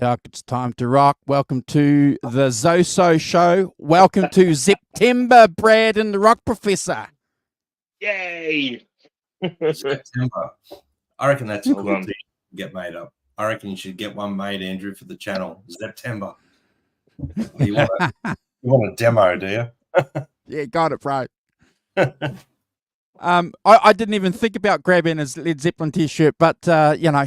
talk, it's time to rock. Welcome to the Zoso Show. Welcome to Zep-tember, Brad and the Rock Professor. Yay! Zep-tember. I reckon that's a Hold cool on. thing to get made up. I reckon you should get one made, Andrew, for the channel. Zep-tember. You want a demo, do you? Yeah, got it, bro. I didn't even think about grabbing his Led Zeppelin t-shirt, but you know,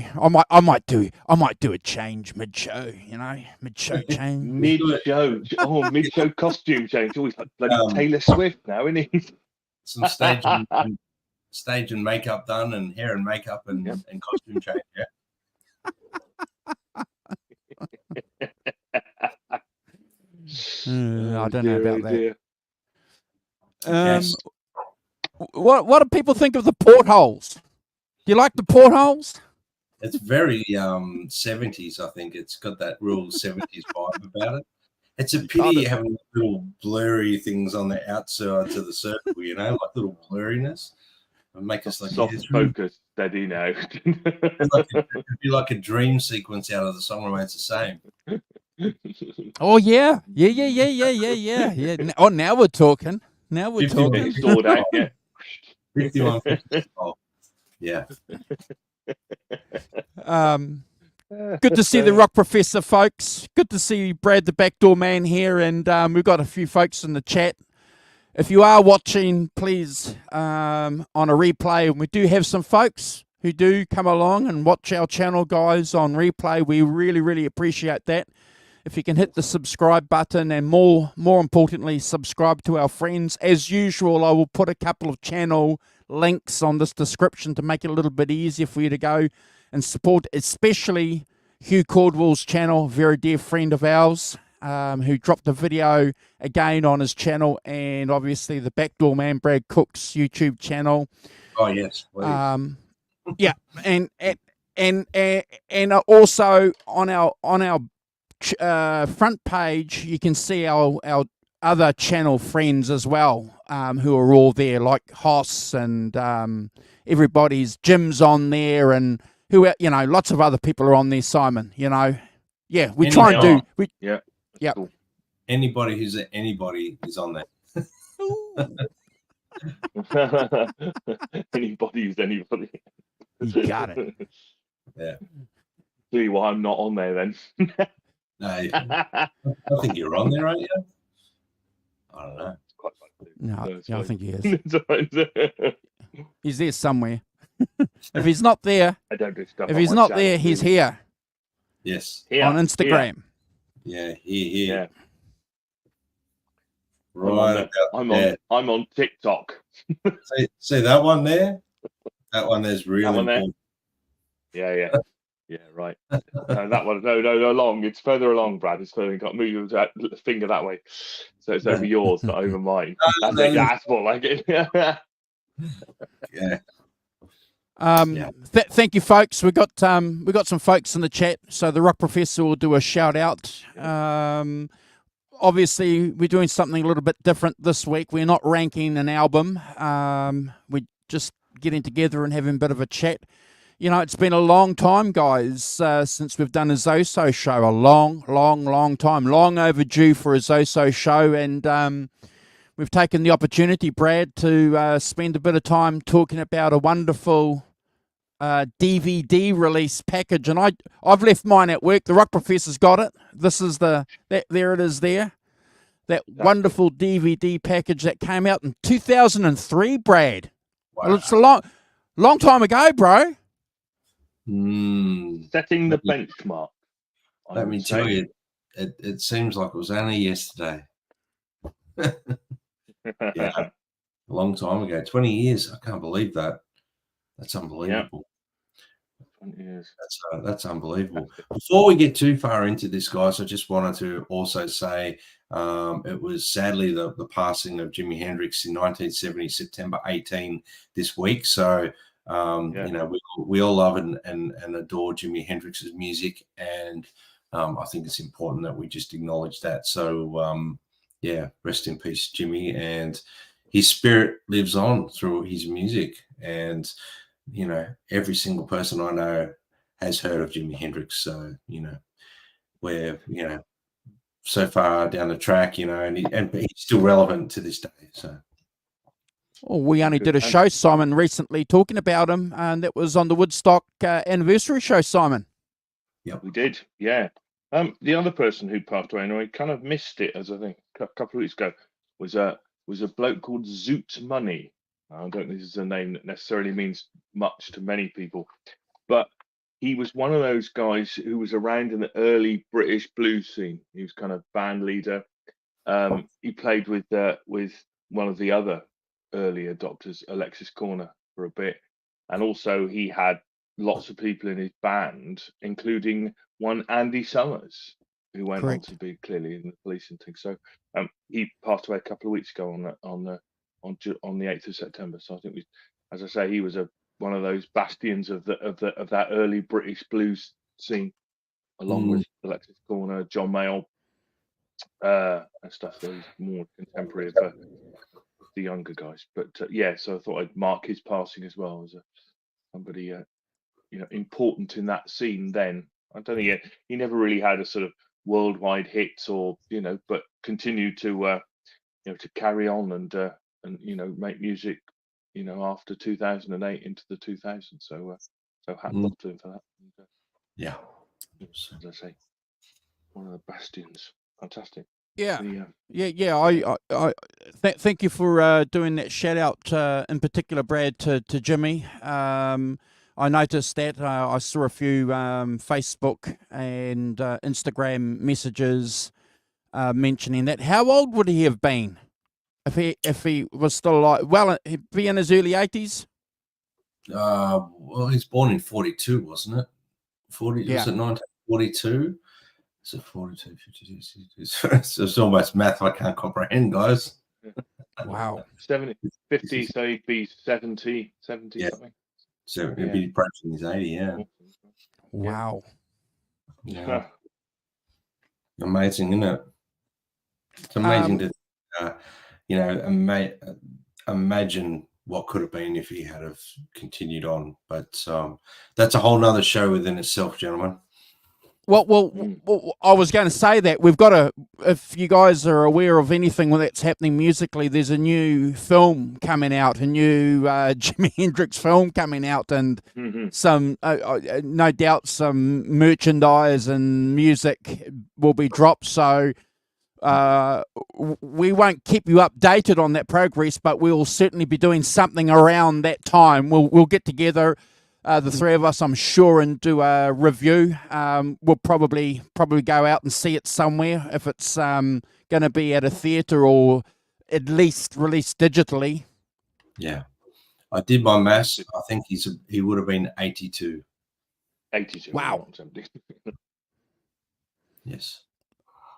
I might do a change mid-show, you know, mid-show change. Mid-show. Oh, mid-show costume change. Always like bloody Taylor Swift now, isn't he? Some stage and makeup done, and hair and makeup and costume change. I don't know about that. Dear. Yes. What do people think of the portholes? Do you like the portholes? It's very 70s, I think. It's got that real 70s vibe about it. It's a pity having little blurry things on the outsides of the circle, you know, like little blurriness. And make us like Soft focus, steady now. It'd be like a dream sequence out of the song remains the same. Oh yeah. Oh, now we're talking. Now we're 51, talking. 51, 55. Yeah. Good to see the Rock Professor, folks. Good to see Brad, the backdoor man, here, and we've got a few folks in the chat. If you are watching, please, on a replay, and we do have some folks who do come along and watch our channel, guys, on replay. We really, really appreciate that. If you can hit the subscribe button, and more importantly, subscribe to our friends. As usual, I will put a couple of channel links on this description to make it a little bit easier for you to go and support, especially Hugh Cordwell's channel, very dear friend of ours, who dropped a video again on his channel, and obviously the backdoor man Brad Cook's YouTube channel. Oh yes. Yeah, and also on our front page, you can see our other channel friends as well, who are all there, like Hoss and everybody's. Jim's on there, and who, you know, lots of other people are on there. Simon, you know, yeah, we try and do. Yeah. Cool. Anybody who's anybody is on there. Anybody who's anybody. You got it. Yeah. See why I'm not on there then. No, I think you're on there, aren't you? I don't know. No, yeah, I think he is. He's there somewhere. If he's not there, I don't do stuff. If he's not there, he's here. Yes. Here, on Instagram. Here. Yeah. Yeah. Right. I'm on TikTok. See that one there? That one there's really that one there? Yeah. Yeah, right. That one, no, along. It's further along, Brad. It's further. Got to move your finger that way, so it's over yours, not over mine. That's more like it. Yeah. Thank you, folks. We got some folks in the chat, so the Rock Professor will do a shout out. Obviously, we're doing something a little bit different this week. We're not ranking an album. We're just getting together and having a bit of a chat. You know, it's been a long time, guys, since we've done a Zoso show. A long time. Long overdue for a Zoso show. And we've taken the opportunity, Brad, to spend a bit of time talking about a wonderful DVD release package. And I've left mine at work. The Rock Professor's got it. This is there it is there. That wonderful DVD package that came out in 2003, Brad. Wow. Well, it's a long time ago, bro. Setting the benchmark. Let me tell you, it seems like it was only yesterday. Yeah, a long time ago, 20 years. I can't believe that. That's unbelievable. Yeah. 20 years. That's unbelievable. Before we get too far into this, guys, I just wanted to also say it was sadly the passing of Jimi Hendrix in 1970, September 18 this week. So you know, we all love and adore Jimi Hendrix's music, and I think it's important that we just acknowledge that. So yeah, rest in peace, Jimmy, and his spirit lives on through his music. And you know, every single person I know has heard of Jimi Hendrix. So you know, we're so far down the track, and he's still relevant to this day. So. Well, we only did a show, Simon, recently talking about him, and that was on the Woodstock anniversary show, Simon. Yeah, we did. Yeah. The other person who passed away, and I kind of missed it, as I think a couple of weeks ago, was a bloke called Zoot Money. I don't think this is a name that necessarily means much to many people, but he was one of those guys who was around in the early British blues scene. He was kind of band leader. He played with one of the other early adopters, Alexis Corner, for a bit, and also he had lots of people in his band, including one Andy Summers, who went on to be clearly in the Police and things. So he passed away a couple of weeks ago on the 8th of September. So I think as I say, he was one of those bastions of that early British blues scene, along with Alexis Corner, John Mayall, and stuff. That was more contemporary of the younger guys. But so I thought I'd mark his passing as well as somebody important in that scene then. I don't think he never really had a sort of worldwide hits or but continued to to carry on and make music after 2008 into the 2000s. So hats off to him for that. And, yeah, as I say, one of the bastions. Fantastic. Yeah. I thank you for doing that shout out in particular, Brad, to Jimmy. I noticed that I saw a few Facebook and Instagram messages mentioning that. How old would he have been if he was still alive? Well, he'd be in his early 80s. Well, he's born in 42, wasn't it? 40. Yeah. Was it 1942? Is it 42, 52? It's almost math I can't comprehend, guys. Wow. 70, 50, so he'd be 70 yeah. something. So he'd be approaching his 80, yeah. Wow. Yeah. Amazing, isn't it? It's amazing to, imagine what could have been if he had have continued on. But that's a whole nother show within itself, gentlemen. Well, I was going to say that we've got if you guys are aware of anything that's happening musically, there's a new film coming out, a new Jimi Hendrix film coming out, and some, no doubt, some merchandise and music will be dropped. So we won't keep you updated on that progress, but we'll certainly be doing something around that time. We'll get together. The three of us, I'm sure, and do a review. We'll probably go out and see it somewhere if it's going to be at a theatre or at least released digitally. Yeah, I did my maths. I think he would have been 82. 82. Wow. Yes.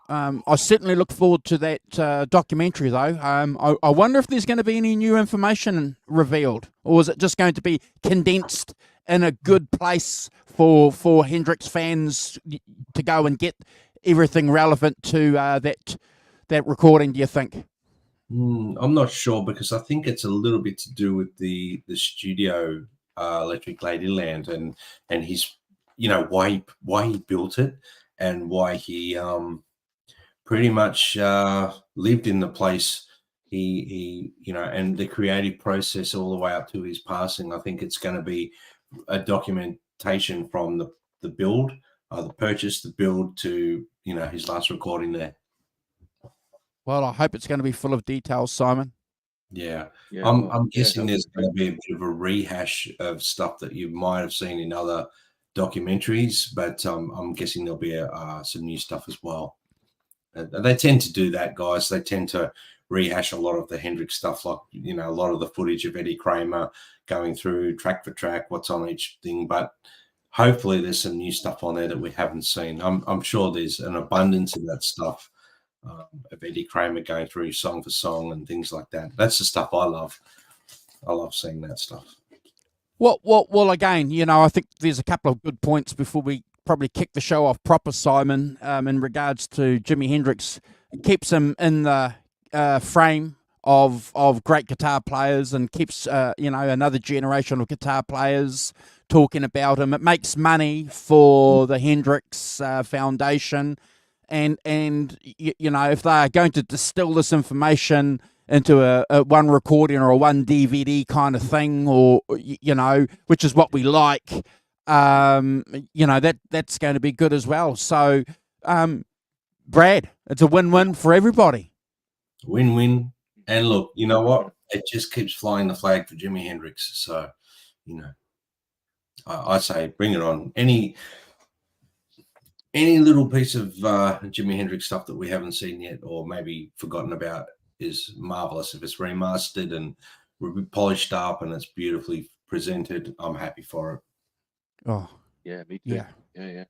I certainly look forward to that documentary, though. I wonder if there's going to be any new information revealed, or is it just going to be condensed in a good place for Hendrix fans to go and get everything relevant to that recording, do you think? I'm not sure, because I think it's a little bit to do with the studio, Electric Ladyland, and his, why he built it and why he pretty much lived in the place. He and the creative process all the way up to his passing. I think it's going to be a documentation from the build, the purchase, the build to his last recording there. Well, I hope it's going to be full of details, Simon. Yeah, I'm guessing there's going to be a bit of a rehash of stuff that you might have seen in other documentaries, but I'm guessing there'll be some new stuff as well. They tend to do that, guys. They tend to rehash a lot of the Hendrix stuff, like a lot of the footage of Eddie Kramer going through track for track, what's on each thing. But hopefully, there's some new stuff on there that we haven't seen. I'm sure there's an abundance of that stuff, of Eddie Kramer going through song for song and things like that. That's the stuff I love. I love seeing that stuff. Well, again, I think there's a couple of good points before we probably kick the show off proper, Simon, in regards to Jimi Hendrix. It keeps him in the frame of great guitar players, and keeps another generation of guitar players talking about him. It makes money for the Hendrix Foundation, and if they are going to distill this information into a one recording or a one DVD kind of thing, or which is what we like, that's going to be good as well. So, Brad, it's a win-win for everybody. Win-win. And look, you know what? It just keeps flying the flag for Jimi Hendrix. So, I say bring it on. Any little piece of Jimi Hendrix stuff that we haven't seen yet, or maybe forgotten about, is marvelous. If it's remastered and polished up and it's beautifully presented, I'm happy for it. Oh, yeah, me too. Yeah.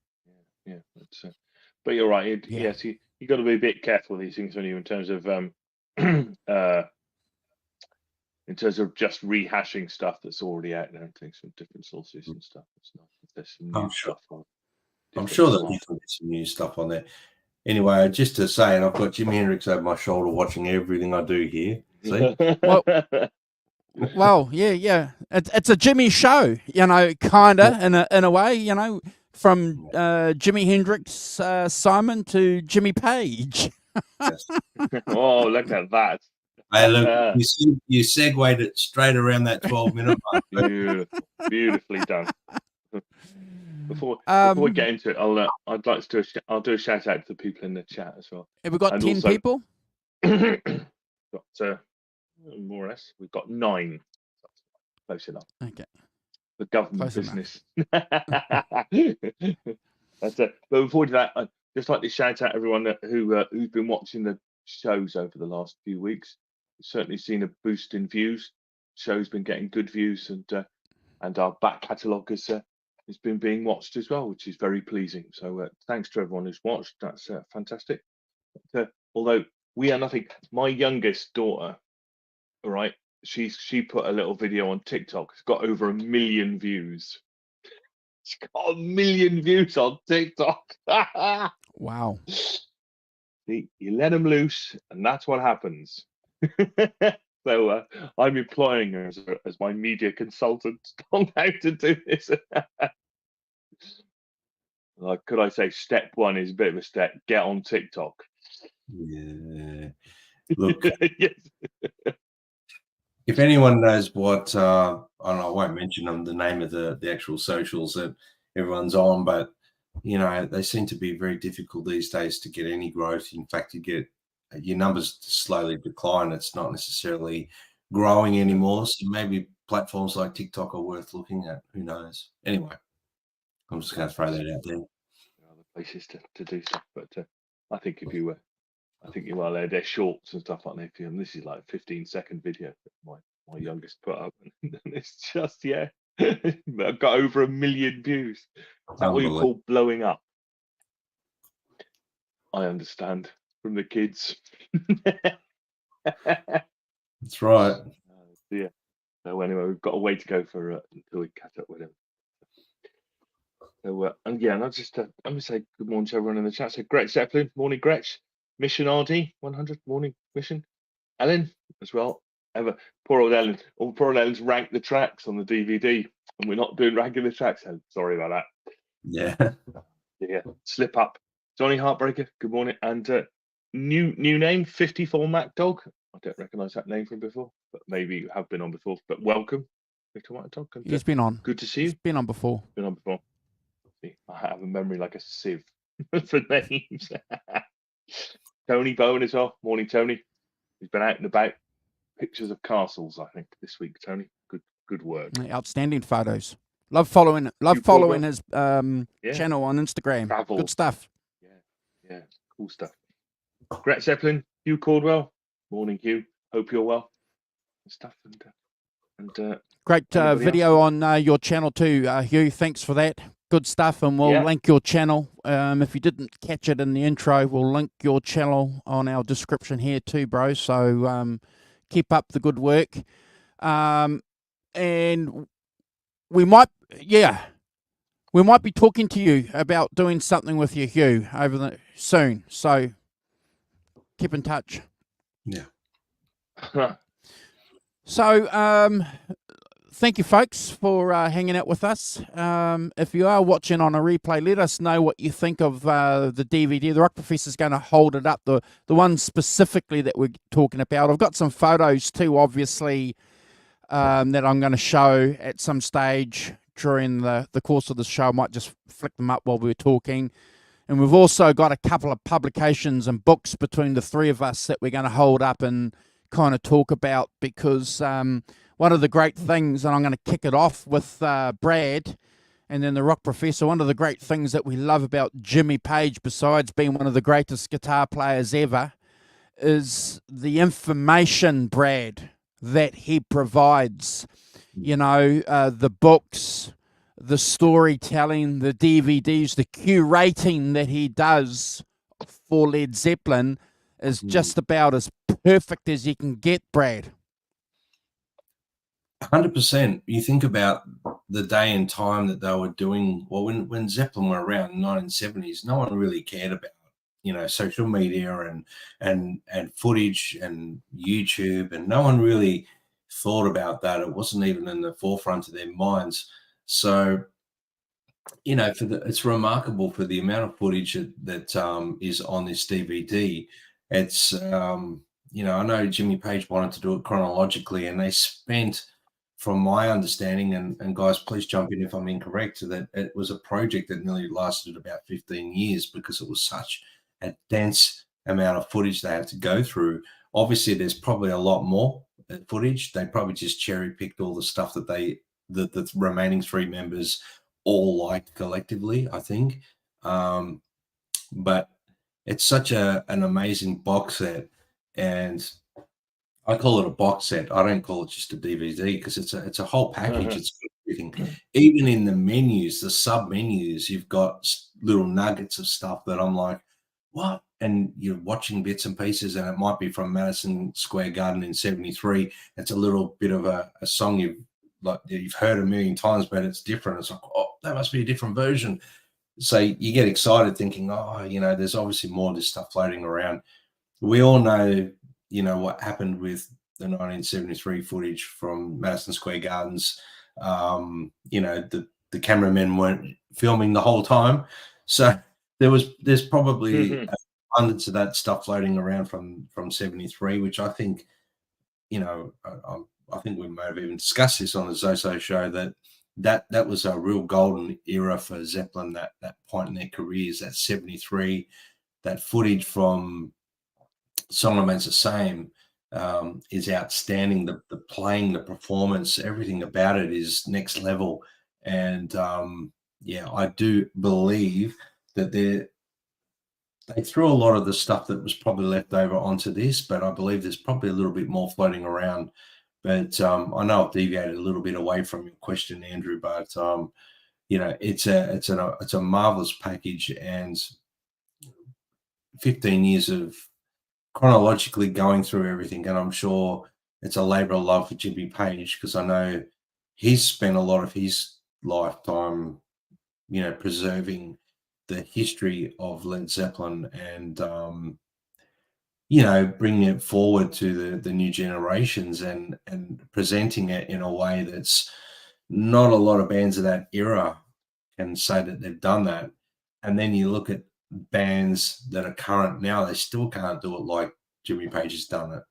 But you're right. Yeah. Yes, you got to be a bit careful with these things when you, in terms of just rehashing stuff that's already out there and things from different sources and stuff. It's not. There's some new stuff on. I'm sure that you can get some new stuff on there. Anyway, just to say, and I've got Jimi Hendrix over my shoulder watching everything I do here. See? Well, yeah. It's a Jimmy show, kinda in a way, from Jimi Hendrix, Simon to Jimmy Page. Yes. Oh, look at that! Hey, look, you segued it straight around that 12-minute mark. Beautifully done. Before we get into it, I'd like to do a shout out to the people in the chat as well. Have we got 10 also, people? Got more or less. We've got 9. Close enough. Okay. The government business. That's it. But before that, I'd just like to shout out everyone who's been watching the shows over the last few weeks. We've certainly seen a boost in views. Show's been getting good views, and our back catalogue has been being watched as well, which is very pleasing. So thanks to everyone who's watched. That's fantastic. Although we are nothing. My youngest daughter, all right, she put a little video on TikTok. It's got over 1 million views. It's got 1 million views on TikTok. Wow. See, you let them loose, and that's what happens. So I'm employing her as my media consultant on how to do this. Like, could I say step 1 is a bit of a step? Get on TikTok. Yeah. Look, Yes. if anyone knows what, I won't mention the name of the actual socials that everyone's on, but they seem to be very difficult these days to get any growth. In fact, you get your numbers slowly decline. It's not necessarily growing anymore. So maybe platforms like TikTok are worth looking at. Who knows? Anyway, I'm just going to throw that out there. There are other places to do stuff, but I think if you they're shorts and stuff like that. And this is like a 15-second video that my youngest put up, and it's just I've got over 1 million views. Is that what you call blowing up? I understand from the kids. That's right. Yeah. So anyway, we've got a way to go until we catch up with him. So and I'll just I'm gonna say good morning to everyone in the chat. So Gretch Zeppelin, morning Gretch. Mission RD 100, morning Mission. Ellen as well. Poor old Ellen. Poor old Ellen's ranked the tracks on the DVD, and we're not doing ranking the tracks. So sorry about that. Yeah. Slip up. Johnny Heartbreaker, good morning. And new name, 54 Mac Dog. I don't recognise that name from before, but maybe you have been on before. But welcome, 54 Mac Dog. He's been on. Good to see you. He's been on before. See, I have a memory like a sieve for names. Tony Bowen as well. Morning, Tony. He's been out and about. Pictures of castles, I think, this week, Tony. Good work. Outstanding photos. Love following his channel on Instagram. Travel. Good stuff. Yeah, cool stuff. Gretch Zeppelin, Hugh Caldwell. Morning, Hugh. Hope you're well. And stuff. And great video on your channel too, Hugh. Thanks for that. Good stuff, and we'll link your channel. If you didn't catch it in the intro, we'll link your channel on our description here too, bro. So keep up the good work. And we might be talking to you about doing something with you, Hugh, soon. So keep in touch. Yeah. So, thank you, folks, for hanging out with us. If you are watching on a replay, let us know what you think of the DVD. The Rock Professor's going to hold it up, the one specifically that we're talking about. I've got some photos too, obviously, that I'm going to show at some stage during the course of the show. I might just flick them up while we're talking. And we've also got a couple of publications and books between the three of us that we're going to hold up and kind of talk about, because one of the great things, and I'm going to kick it off with Brad and then the Rock Professor, one of the great things that we love about Jimmy Page, besides being one of the greatest guitar players ever, is the information, Brad, that he provides. You know, the books, the storytelling, the DVDs, the curating that he does for Led Zeppelin is just about as perfect as you can get, Brad. 100%. You think about the day and time that they were doing, well, when Zeppelin were around in the 1970s, no one really cared about, you know, social media and footage and YouTube, and no one really thought about that. It wasn't even in the forefront of their minds. So, you know, it's remarkable for the amount of footage that is on this DVD. It's you know, I know Jimmy Page wanted to do it chronologically, and they spent, from my understanding, and guys, please jump in if I'm incorrect, that it was a project that nearly lasted about 15 years because it was such a dense amount of footage they had to go through. Obviously, there's probably a lot more footage. They probably just cherry picked all the stuff that the remaining three members all liked collectively, I think. But it's such an amazing box set, and I call it a box set. I don't call it just a DVD, because it's a whole package. It's everything. Even in the menus, the sub menus, you've got little nuggets of stuff that I'm like, what? And you're watching bits and pieces, and it might be from Madison Square Garden in '73. It's a little bit of a song you've heard a million times, but it's different. It's like, oh, that must be a different version. So you get excited thinking, oh, you know, there's obviously more of this stuff floating around. We all know, you know, what happened with the 1973 footage from Madison Square Gardens. You know, the cameramen weren't filming the whole time. So there's probably abundance of that stuff floating around from 73, which I think, you know, I think we may have even discussed this on the Zoso show, that was a real golden era for Zeppelin, that point in their careers, that 73, that footage from Song Remains the Same is outstanding. The playing, the performance, everything about it is next level. And yeah, I do believe that they threw a lot of the stuff that was probably left over onto this, but I believe there's probably a little bit more floating around. But I know I've deviated a little bit away from your question, Andrew, but you know, it's a marvelous package, and 15 years of chronologically going through everything. And I'm sure it's a labor of love for Jimmy Page, because I know he's spent a lot of his lifetime, you know, preserving the history of Led Zeppelin, and you know, bringing it forward to the new generations, and presenting it in a way that's not a lot of bands of that era can say that they've done that. And then you look at bands that are current now, they still can't do it like Jimmy Page has done it.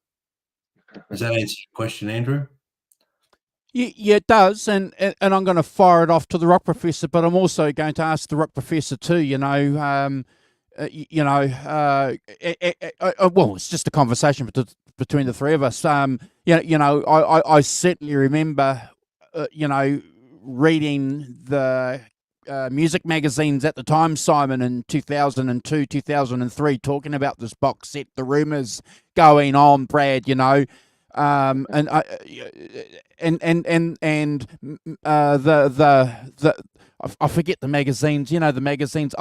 Does that answer your question, Andrew? Yeah, it does, and I'm going to fire it off to the Rock Professor, but I'm also going to ask the Rock Professor too. You know, well, it's just a conversation between the three of us. You know, I certainly remember, you know, reading the music magazines at the time, Simon, in 2002, 2003, talking about this box set, the rumors going on, Brad. You know. I forget the magazines. You know, the magazines,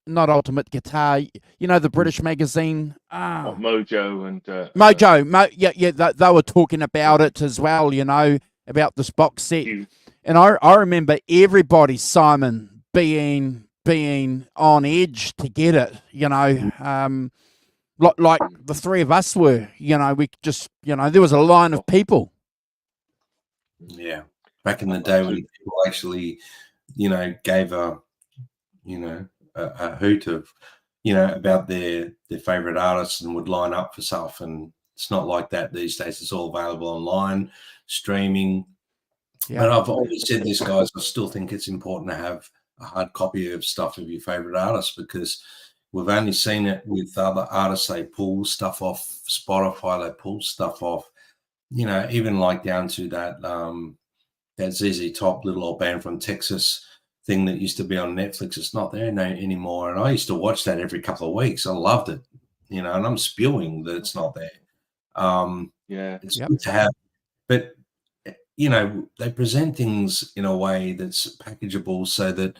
not Ultimate Guitar. You know, the British magazine, Mojo and Mojo. Yeah, they were talking about it as well. You know, about this box set, and I remember everybody, Simon, being on edge to get it. You know. like the three of us were. We just, there was a line of people. Yeah, back in the day when people actually, gave a hoot of, about their favorite artists and would line up for stuff. And it's not like that these days. It's all available online, streaming. Yeah. But I've always said this, guys, I still think it's important to have a hard copy of stuff of your favorite artists, because we've only seen it with other artists. They pull stuff off Spotify, they pull stuff off, even like down to that ZZ Top, little old band from Texas thing that used to be on Netflix. It's not there anymore. And I used to watch that every couple of weeks. I loved it, and I'm spewing that it's not there. It's good to have, but they present things in a way that's packageable, so that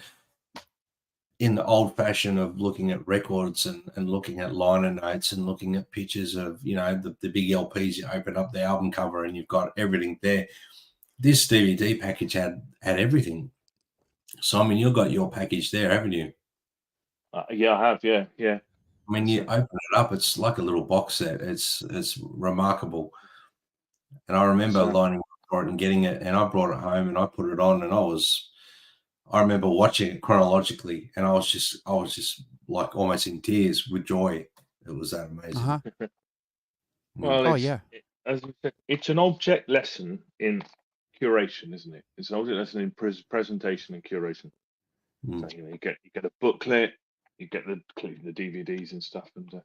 in the old fashion of looking at records and looking at liner notes and looking at pictures of, the big LPs, you open up the album cover and you've got everything there. This DVD package had everything. Simon, you've got your package there, haven't you? Yeah, I have. Yeah. I mean, you open it up, it's like a little box set. It's remarkable. And I remember lining up for it and getting it, and I brought it home and I put it on, and I remember watching it chronologically, and I was just like almost in tears with joy. It was that amazing. Well, as you said, it's an object lesson in curation, isn't it? It's an object lesson in presentation and curation. So, you get a booklet, you get the DVDs and stuff, and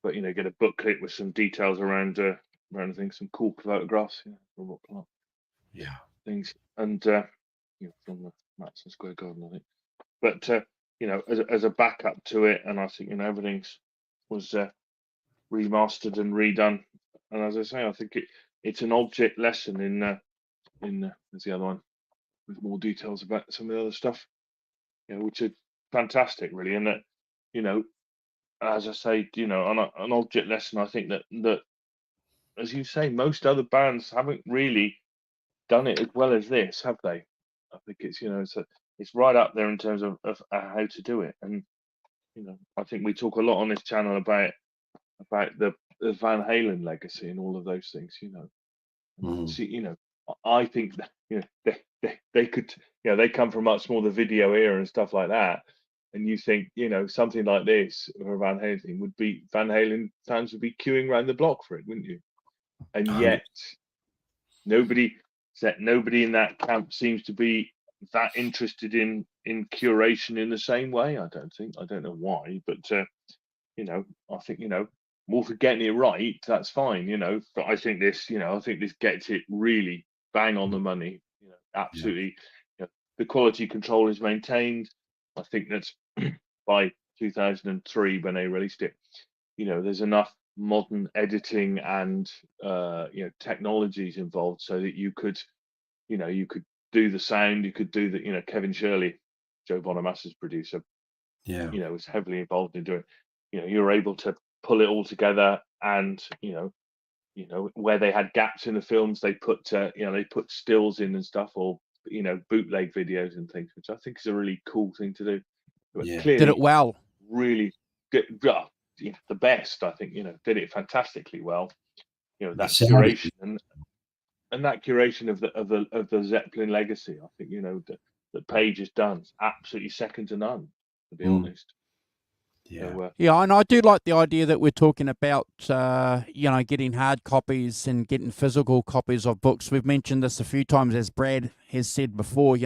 but get a booklet with some details around things, some cool photographs, from things, and from the Madison Square Garden, I think. But as a backup to it, and I think everything's was remastered and redone. And as I say, I think it's an object lesson in there's the other one with more details about some of the other stuff, which are fantastic, really. And that, as I say, an object lesson. I think that as you say, most other bands haven't really done it as well as this, have they? I think it's it's right up there in terms of how to do it. And I think we talk a lot on this channel about the Van Halen legacy and all of those things. See, I think that they could, they come from much more the video era and stuff like that. And you think, something like this or a Van Halen thing would be, Van Halen fans would be queuing around the block for it, wouldn't you? And yet nobody in that camp seems to be that interested in curation in the same way. I don't know why, but I think more for getting it right, that's fine, but I think this gets it really bang on the money. Absolutely. The quality control is maintained. I think that's by 2003 when they released it, there's enough modern editing and technologies involved so that you could do the sound, you could do the Kevin Shirley, Joe Bonamassa's producer, was heavily involved in doing, you're able to pull it all together, and where they had gaps in the films, they put stills in and stuff, or bootleg videos and things, which I think is a really cool thing to do. But clearly did it well, really good. The best, I think, did it fantastically well. That curation and that curation of the Zeppelin legacy, I think, that Page has done absolutely second to none, to be honest. And I do like the idea that we're talking about, getting hard copies and getting physical copies of books. We've mentioned this a few times, as Brad has said before.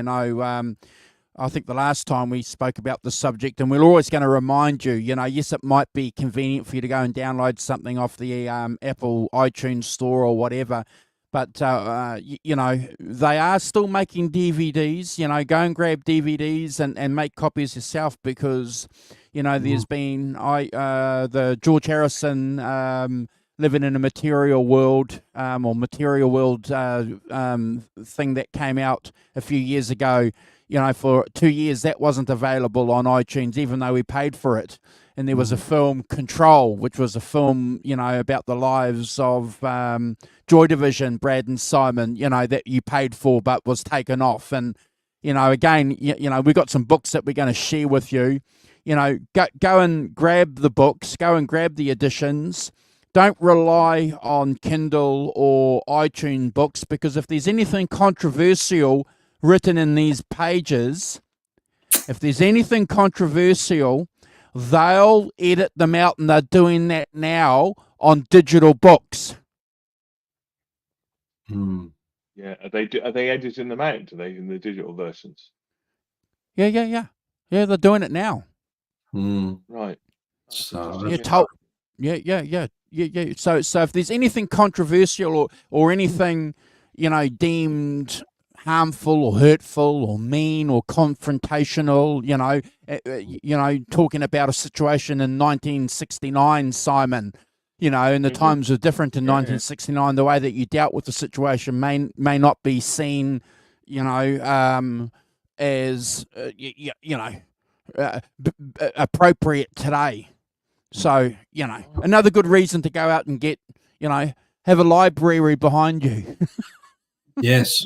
I think the last time we spoke about the subject, and we're always going to remind you, yes, it might be convenient for you to go and download something off the Apple iTunes store or whatever, but, they are still making DVDs. Go and grab DVDs and make copies yourself, because, there's been the George Harrison Living in a Material World or Material World thing that came out a few years ago. For 2 years, that wasn't available on iTunes, even though we paid for it. And there was a film, Control, which was a film, about the lives of Joy Division, Brad and Simon, that you paid for but was taken off. And, again, we've got some books that we're going to share with you. go and grab the books, go and grab the editions. Don't rely on Kindle or iTunes books, because if there's anything controversial written in these pages, if there's anything controversial, they'll edit them out, and they're doing that now on digital books. Yeah, are they editing them out? Are they in the digital versions? Yeah, they're doing it now. Right. So Yeah. So if there's anything controversial or anything, deemed harmful or hurtful or mean or confrontational, talking about a situation in 1969, Simon, and the times were different in 1969. The way that you dealt with the situation may not be seen, as appropriate today. So, another good reason to go out and get, have a library behind you. yes.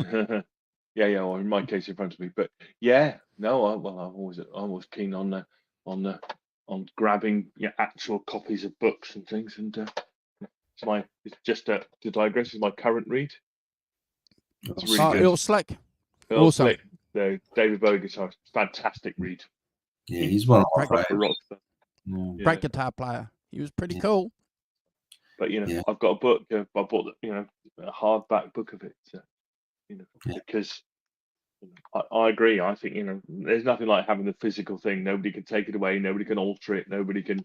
Yeah. Or in my case, in front of me. But yeah, no. I'm always keen on grabbing actual copies of books and things. And it's just to digress, is my current read. It's really good. Earl Slick. Earl Awesome. Slick, the David Bowie guitar, fantastic read. Yeah, he's one of my Proper rock star. Great guitar player. He was pretty cool. But I've got a book. I bought a hardback book of it. Because I agree. I think there's nothing like having the physical thing. Nobody can take it away. Nobody can alter it. Nobody can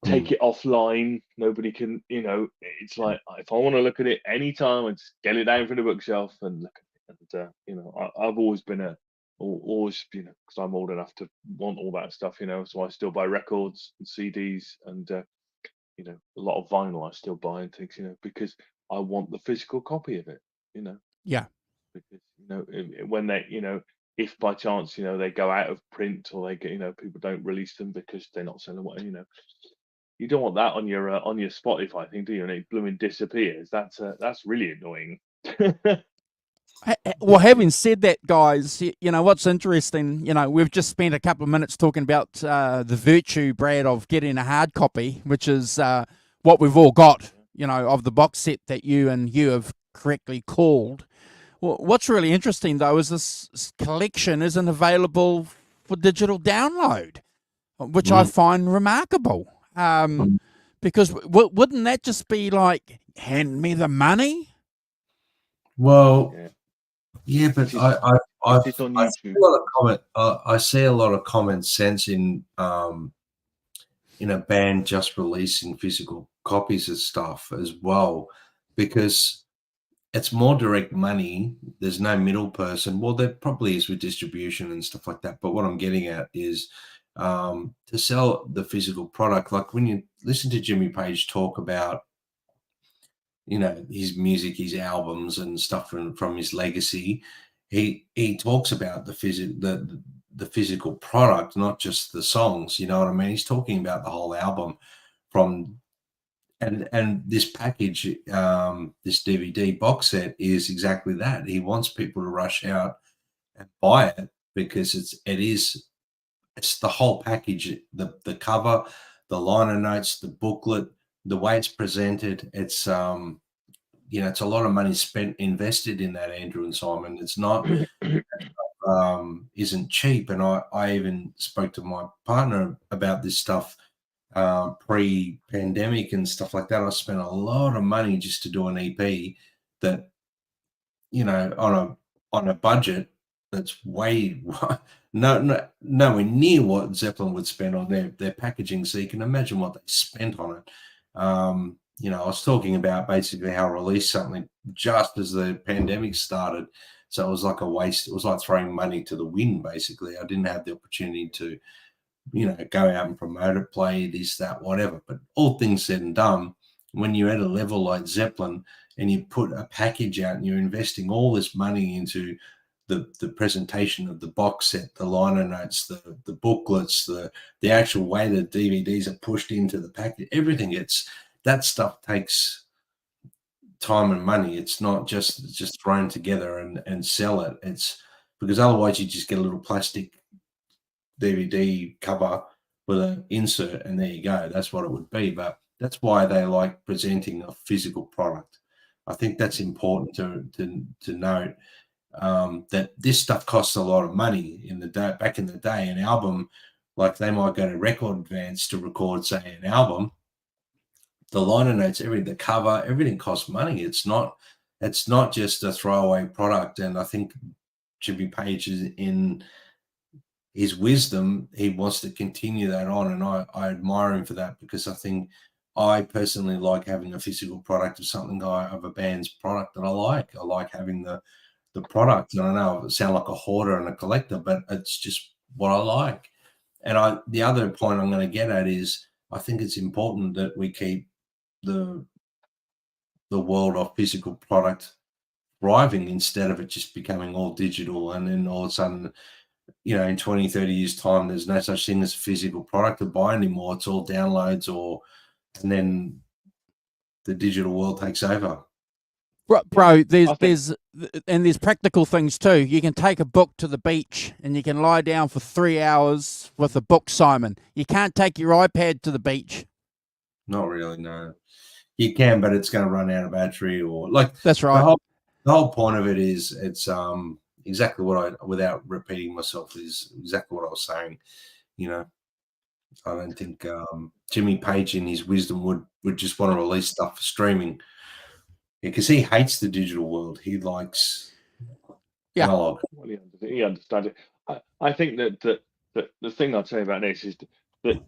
take it offline. Nobody can. It's like, if I want to look at it anytime, I just get it down from the bookshelf and look at it. And I've always been because I'm old enough to want all that stuff. So I still buy records and CDs and a lot of vinyl I still buy and things. Because I want the physical copy of it. Yeah. Because when they if by chance they go out of print, or they get people don't release them because they're not selling what you don't want that on your Spotify thing, do you? And it blooming disappears. That's really annoying. Well, having said that, guys, what's interesting, we've just spent a couple of minutes talking about the virtue, Brad, of getting a hard copy, which is what we've all got, of the box set that you and Hugh have correctly called. Well, what's really interesting, though, is this collection isn't available for digital download, which I find remarkable. Because wouldn't that just be like, hand me the money? Well, yeah, but I it's on see a lot of I see a lot of common sense in a band just releasing physical copies of stuff as well, because it's more direct money. There's no middle person. Well, there probably is with distribution and stuff like that. But what I'm getting at is to sell the physical product. Like when you listen to Jimmy Page talk about, his music, his albums and stuff from his legacy, he talks about the physical product, not just the songs. You know what I mean? He's talking about the whole album and this package, this DVD box set is exactly that. He wants people to rush out and buy it because it's the whole package, the cover, the liner notes, the booklet, the way it's presented. It's it's a lot of money invested in that, Andrew and Simon. It's not isn't cheap. And I even spoke to my partner about this stuff pre-pandemic and stuff like that. I spent a lot of money just to do an EP that, on a budget that's way nowhere near what Zeppelin would spend on their packaging. So you can imagine what they spent on it. I was talking about basically how I released something just as the pandemic started. So it was like a waste. It was like throwing money to the wind, basically. I didn't have the opportunity to, go out and promote it, play this, that, whatever. But all things said and done, when you're at a level like Zeppelin and you put a package out and you're investing all this money into the presentation of the box set, the liner notes, the booklets, the actual way the DVDs are pushed into the package, everything, that stuff takes time and money. It's not just thrown together and sell it. It's because otherwise you just get a little plastic DVD cover with an insert, and there you go. That's what it would be. But that's why they like presenting a physical product. I think that's important to note, that this stuff costs a lot of money in the day. Back in the day, an album, like they might go to Record Advance to record, say, an album. The liner notes, the cover, everything costs money. It's not just a throwaway product. And I think Jimmy Page is in his wisdom. He wants to continue that on, and I admire him for that, because I think I personally like having a physical product of something, of a band's product that I like. I like having the product. And I know I sound like a hoarder and a collector, but it's just what I like. And the other point I'm going to get at is, I think it's important that we keep the world of physical product thriving, instead of it just becoming all digital, and then all of a sudden, in 20, 30 years time, there's no such thing as a physical product to buy anymore. It's all downloads, and then the digital world takes over. Bro, there's practical things too. You can take a book to the beach and you can lie down for 3 hours with a book, Simon. You can't take your iPad to the beach. Not really, no. You can, but it's going to run out of battery, or like. That's right. The whole point of it is, it's exactly what without repeating myself, is exactly what I was saying. I don't think Jimmy Page, in his wisdom, would just want to release stuff for streaming, because he hates the digital world. He likes analog. Well, he understands it. I think that the thing I'd say about this is that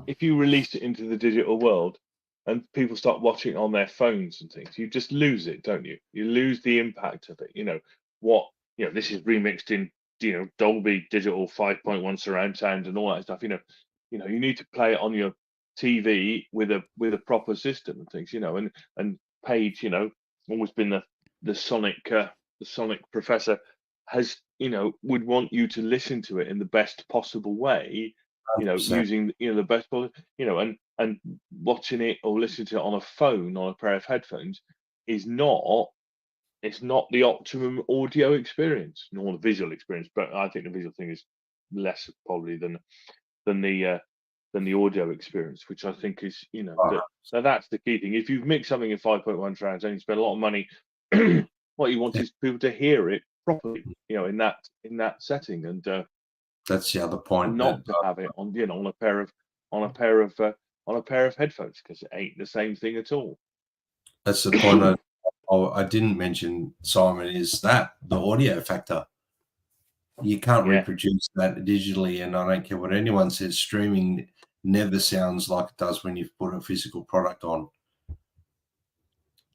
if you release it into the digital world and people start watching it on their phones and things, you just lose it, don't you? You lose the impact of it. This is remixed in Dolby Digital 5.1 surround sound and all that stuff. You need to play it on your TV with a proper system and things. And Page, always been the sonic professor, has would want you to listen to it in the best possible way. 100%. Using the best and watching it or listening to it on a phone, on a pair of headphones, is not. It's not the optimum audio experience, nor the visual experience. But I think the visual thing is less probably than the audio experience, which I think is so that's the key thing. If you mix something in 5.1 surround and you spend a lot of money, what you want is people to hear it properly, in that setting, and that's the other point. Not to have it on on a pair of headphones, because it ain't the same thing at all. That's the point I didn't mention, Simon, is that the audio factor. You can't reproduce that digitally, and I don't care what anyone says, streaming never sounds like it does when you've put a physical product on.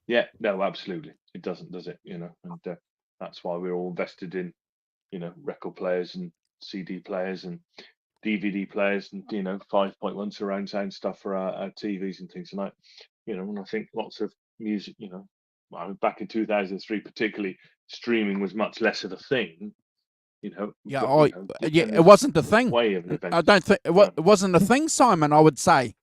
Yeah, no, absolutely. It doesn't, does it? And that's why we're all invested in, record players and CD players and DVD players and, 5.1 surround sound stuff for our TVs and things like that. And I think lots of music, back in 2003 particularly, streaming was much less of a thing. It wasn't a thing. I don't think it wasn't a thing, Simon. I would say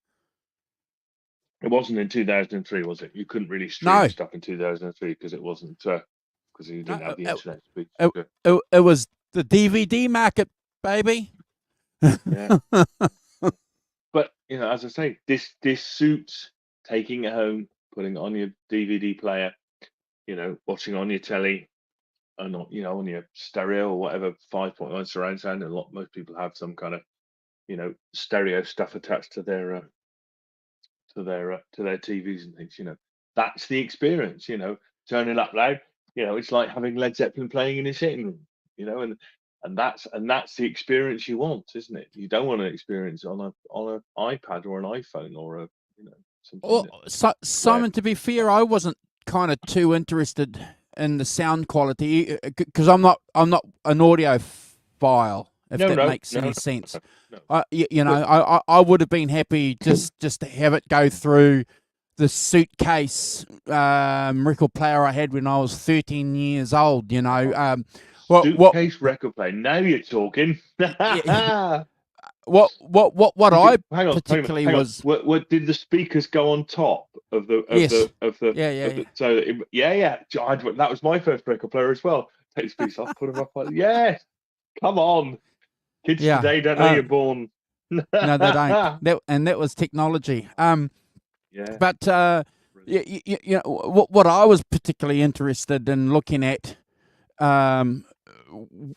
it wasn't in 2003, was it? You couldn't really stream stuff in 2003 because it wasn't because you didn't have the internet. It was the DVD market, baby. Yeah. But as I say, this suits taking it home, putting it on your DVD player, watching on your telly. And not, on your stereo or whatever, 5.1 surround sound. And most people have some kind of, stereo stuff attached to their TVs and things. That's the experience. Turning up loud. It's like having Led Zeppelin playing in a sitting room. And that's the experience you want, isn't it? You don't want to experience it on an iPad or an iPhone or a something. Simon, to be fair, I wasn't kind of too interested in the sound quality, because I'm not an audiophile, if that makes any sense. No. I would have been happy just to have it go through the suitcase record player I had when I was 13 years old. Suitcase record player. Now you're talking. What I hang on, particularly hang on. was. What did the speakers go on top of the? So that was my first record player as well. Take the speakers off, put them up. Yes, come on. Kids Yeah. today don't know you're born. No, they don't. That was technology. Yeah. But you know what I was particularly interested in looking at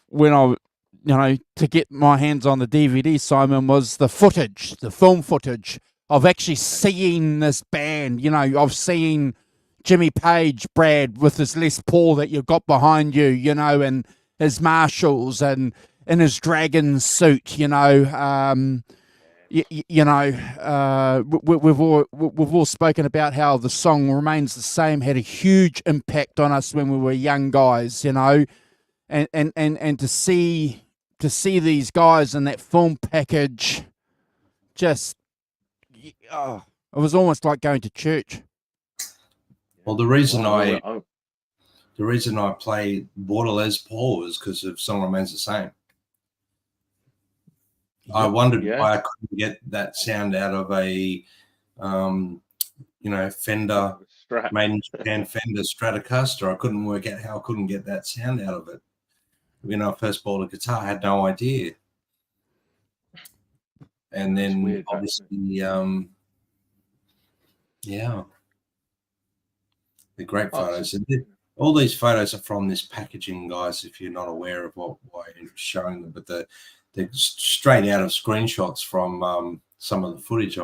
when I, to get my hands on the DVD, Simon, was the footage, the film footage of actually seeing this band. You know, I've seen Jimmy Page, Brad, with his Les Paul that you've got behind you, and his Marshalls and in his dragon suit, we've all spoken about how the song Remains the Same had a huge impact on us when we were young guys, and to see these guys in that film package, just it was almost like going to church. Well, the reason I play Border Les Paul is because of Song Remains the Same. I wondered why I couldn't get that sound out of a, Fender, main Japan Fender Stratocaster. I couldn't work out how I couldn't get that sound out of it. When I first bought a guitar, I had no idea. And then weird, obviously, the great photos. And all these photos are from this packaging, guys, if you're not aware of why I'm showing them. But they're straight out of screenshots from some of the footage.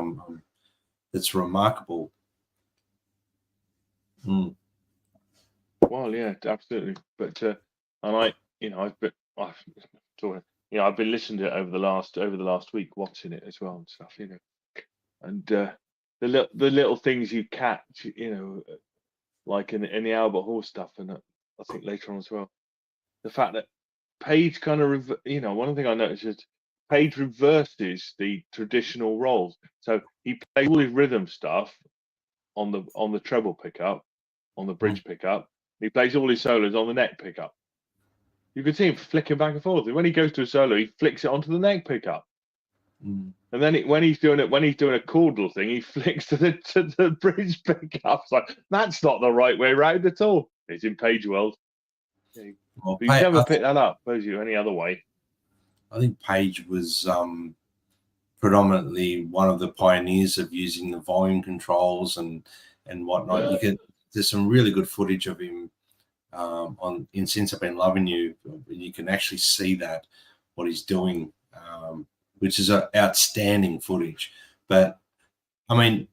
That's remarkable. Well, yeah, absolutely. But and I've been listening to it over the last week, watching it as well and stuff, and the little things you catch, like in the Albert Hall stuff, and I think later on as well, the fact that Page kind of, one thing I noticed is Page reverses the traditional roles. So he plays all his rhythm stuff on the treble pickup, on the bridge pickup. He plays all his solos on the neck pickup. You can see him flicking back and forth. And when he goes to a solo, he flicks it onto the neck pickup. And then when he's doing a chordal thing, he flicks to the bridge pickup. It's like, that's not the right way around at all. It's in Page world. But you never pick that up, suppose you, any other way. I think Page was predominantly one of the pioneers of using the volume controls and whatnot. There's some really good footage of him in Since I've Been Loving You. You can actually see that what he's doing, which is outstanding footage. But I mean,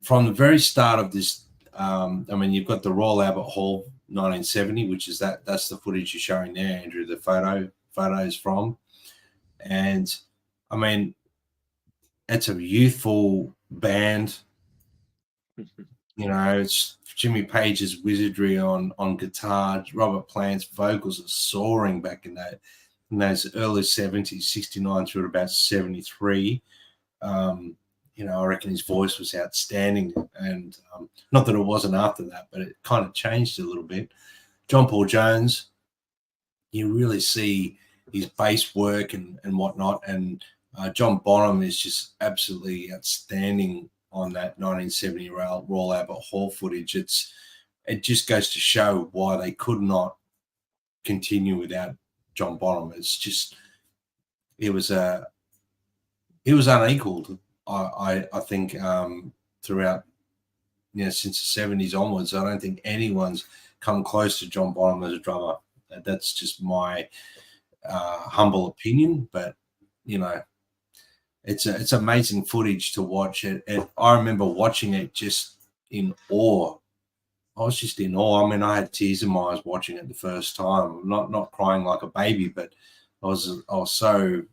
from the very start of this, you've got the Royal Albert Hall 1970, which is that's the footage you're showing there, Andrew, the photos from. And I mean, it's a youthful band. It's Jimmy Page's wizardry on guitar. Robert Plant's vocals are soaring back in those early 70s, 69 through to about 73. I reckon his voice was outstanding, and not that it wasn't after that, but it kind of changed a little bit. John Paul Jones, you really see his bass work and whatnot, and John Bonham is just absolutely outstanding on that 1970 Royal Albert Hall footage. It just goes to show why they could not continue without John Bonham. It's just it was unequaled. I think throughout since the 70s onwards, I don't think anyone's come close to John Bonham as a drummer. That's just my humble opinion, but it's amazing footage to watch. I remember watching it just in awe. I was just in awe. I mean, I had tears in my eyes watching it the first time. Not crying like a baby, but I was so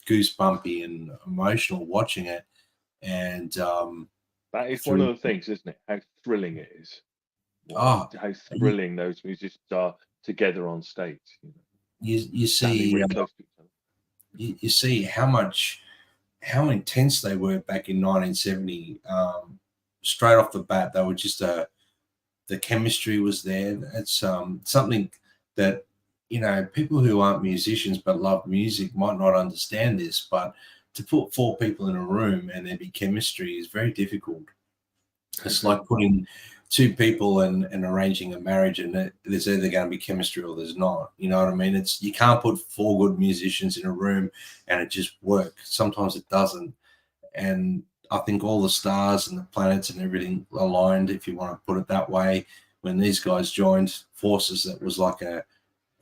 goosebumpy and emotional watching it. And that is one of the things, isn't it? How thrilling it is. How thrilling those musicians are together on stage. You see, really close to each other. You see how intense they were back in 1970. Straight off the bat, they were just the chemistry was there. It's something that people who aren't musicians but love music might not understand this, but to put four people in a room and there be chemistry is very difficult. It's like putting two people and arranging a marriage, and there's either going to be chemistry or there's not. You know what I mean? It's, you can't put four good musicians in a room and it just work. Sometimes it doesn't. And I think all the stars and the planets and everything aligned, if you want to put it that way. When these guys joined forces, that was like an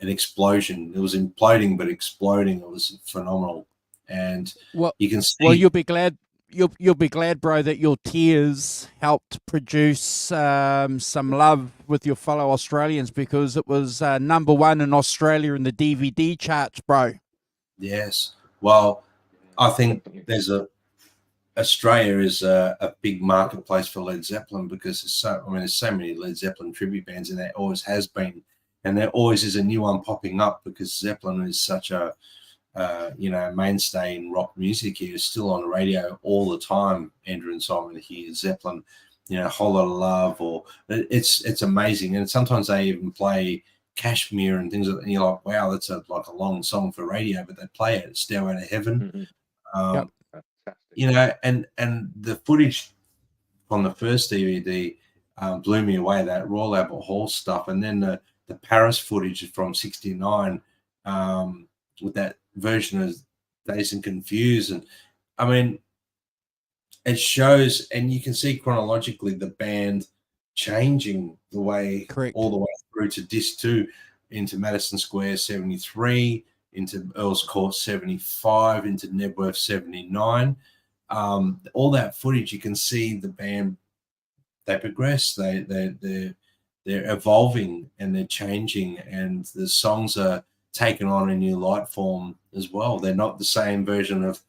explosion. It was imploding but exploding. It was phenomenal. And you can see. Well, you'll be glad. You'll be glad, bro, that your tears helped produce some love with your fellow Australians, because it was #1 in Australia in the DVD charts, bro. Yes. Well, I think Australia is a big marketplace for Led Zeppelin, because there's so many Led Zeppelin tribute bands, and there always has been, and there always is a new one popping up, because Zeppelin is such a mainstay in rock music here. It's still on the radio all the time. Andrew and Simon here, Zeppelin, Whole Lot of Love, or it's amazing. And sometimes they even play Kashmir and things like that. And you're like, wow, that's like a long song for radio, but they play it. Stairway to Heaven. And the footage on the first DVD blew me away. That Royal Albert Hall stuff, and then the Paris footage from '69 with that version of Dazed and Confused. And I mean, it shows, and you can see chronologically the band changing the way. Correct. All the way through to disc 2, into Madison Square 73, into Earl's Court 75, into Nebworth 79. All that footage, you can see the band, they progress, they're evolving and they're changing, and the songs are taken on a new light form as well. They're not the same version of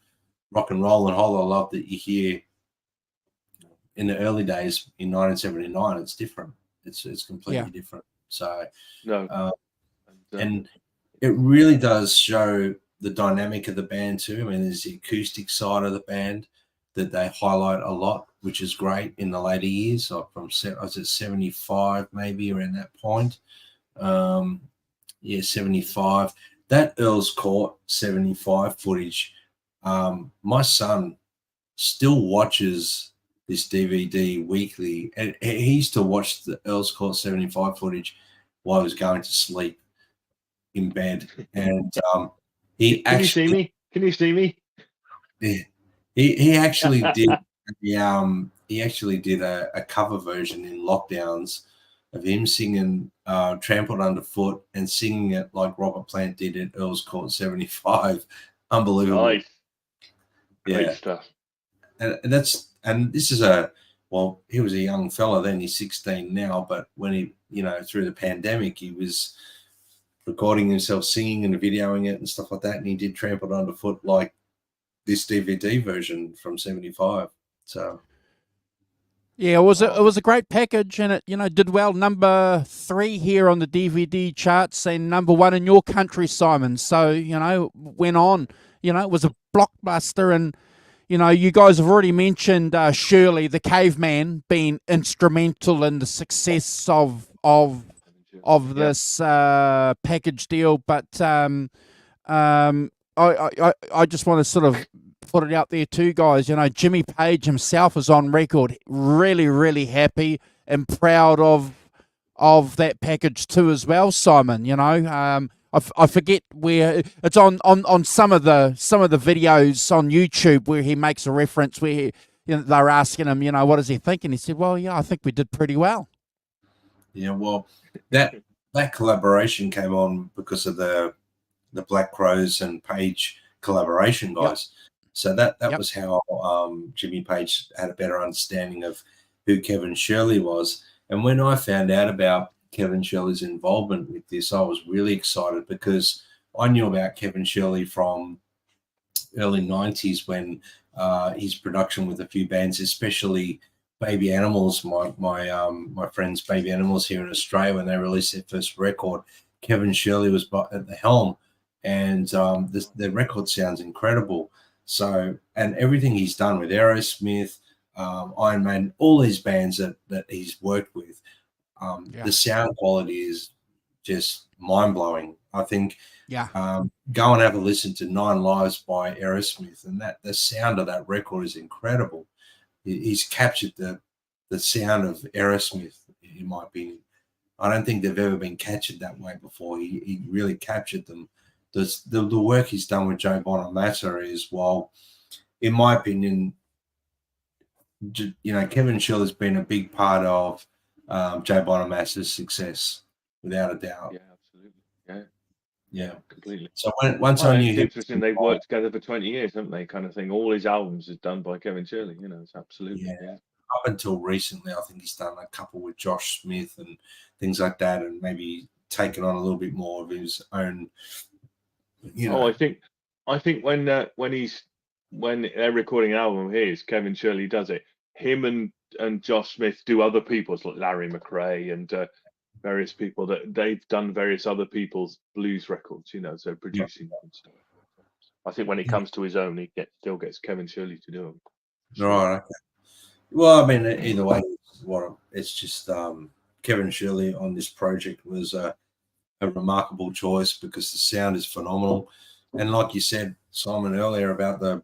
rock and roll and Whole Lot of Love that you hear in the early days in 1979. It's different. It's completely different. So and it really does show the dynamic of the band too. I mean, there's the acoustic side of the band that they highlight a lot, which is great in the later years. Like from, I was at 75, maybe around that point. 75. That Earl's Court 75 footage, my son still watches this DVD weekly, and he used to watch the Earl's Court 75 footage while he was going to sleep in bed. And he Can you see me? Yeah, he actually did. He actually did a cover version in lockdowns of him singing Trampled Underfoot, and singing it like Robert Plant did at Earl's Court 75. Unbelievable. Nice. Great stuff. And this is he was a young fella then, he's 16 now, but when he, through the pandemic, he was recording himself singing and videoing it and stuff like that, and he did Trampled Underfoot like this DVD version from 75. So yeah, it was a great package, and it did well. #3 here on the DVD charts, and #1 in your country, Simon. So went on. It was a blockbuster, and you guys have already mentioned Shirley the Caveman being instrumental in the success of this package deal. But I just want to sort of put it out there too, guys. Jimmy Page himself is on record really, really happy and proud of that package too as well, Simon. I forget where it's on some of the videos on YouTube where he makes a reference where they're asking him, what does he think? And he said, well, I think we did pretty well. Yeah, well, that collaboration came on because of the Black Crowes and Page collaboration, guys. Yep. So that was how Jimmy Page had a better understanding of who Kevin Shirley was. And when I found out about Kevin Shirley's involvement with this, I was really excited, because I knew about Kevin Shirley from early 90s when his production with a few bands, especially Baby Animals, my friends Baby Animals here in Australia, when they released their first record, Kevin Shirley was at the helm, and the record sounds incredible. So, and everything he's done with Aerosmith, Iron Man, all these bands that he's worked with, the sound quality is just mind-blowing. I think go and have a listen to 9 Lives by Aerosmith, and the sound of that record is incredible. He's captured the sound of Aerosmith in my opinion. I don't think they've ever been captured that way before. He really captured them. The work he's done with Joe Bonamassa is, well, in my opinion, Kevin Schill has been a big part of Joe Bonamassa's success, without a doubt. Yeah, absolutely. Yeah, completely. So once I knew it's him, interesting. They've worked together for 20 years, haven't they? Kind of thing. All his albums is done by Kevin Shirley. It's absolutely. Yeah. Up until recently, I think he's done a couple with Josh Smith and things like that, and maybe taken on a little bit more of his own. I think when they're recording an album of his, Kevin Shirley does it. Him and Josh Smith do other people's, like Larry McRae and various people that they've done various other people's blues records. So producing and stuff. I think when it comes to his own, he still gets Kevin Shirley to do them. Sure. Right. Okay. Well, I mean, either way, it's just Kevin Shirley on this project was a remarkable choice because the sound is phenomenal. And like you said, Simon, earlier about the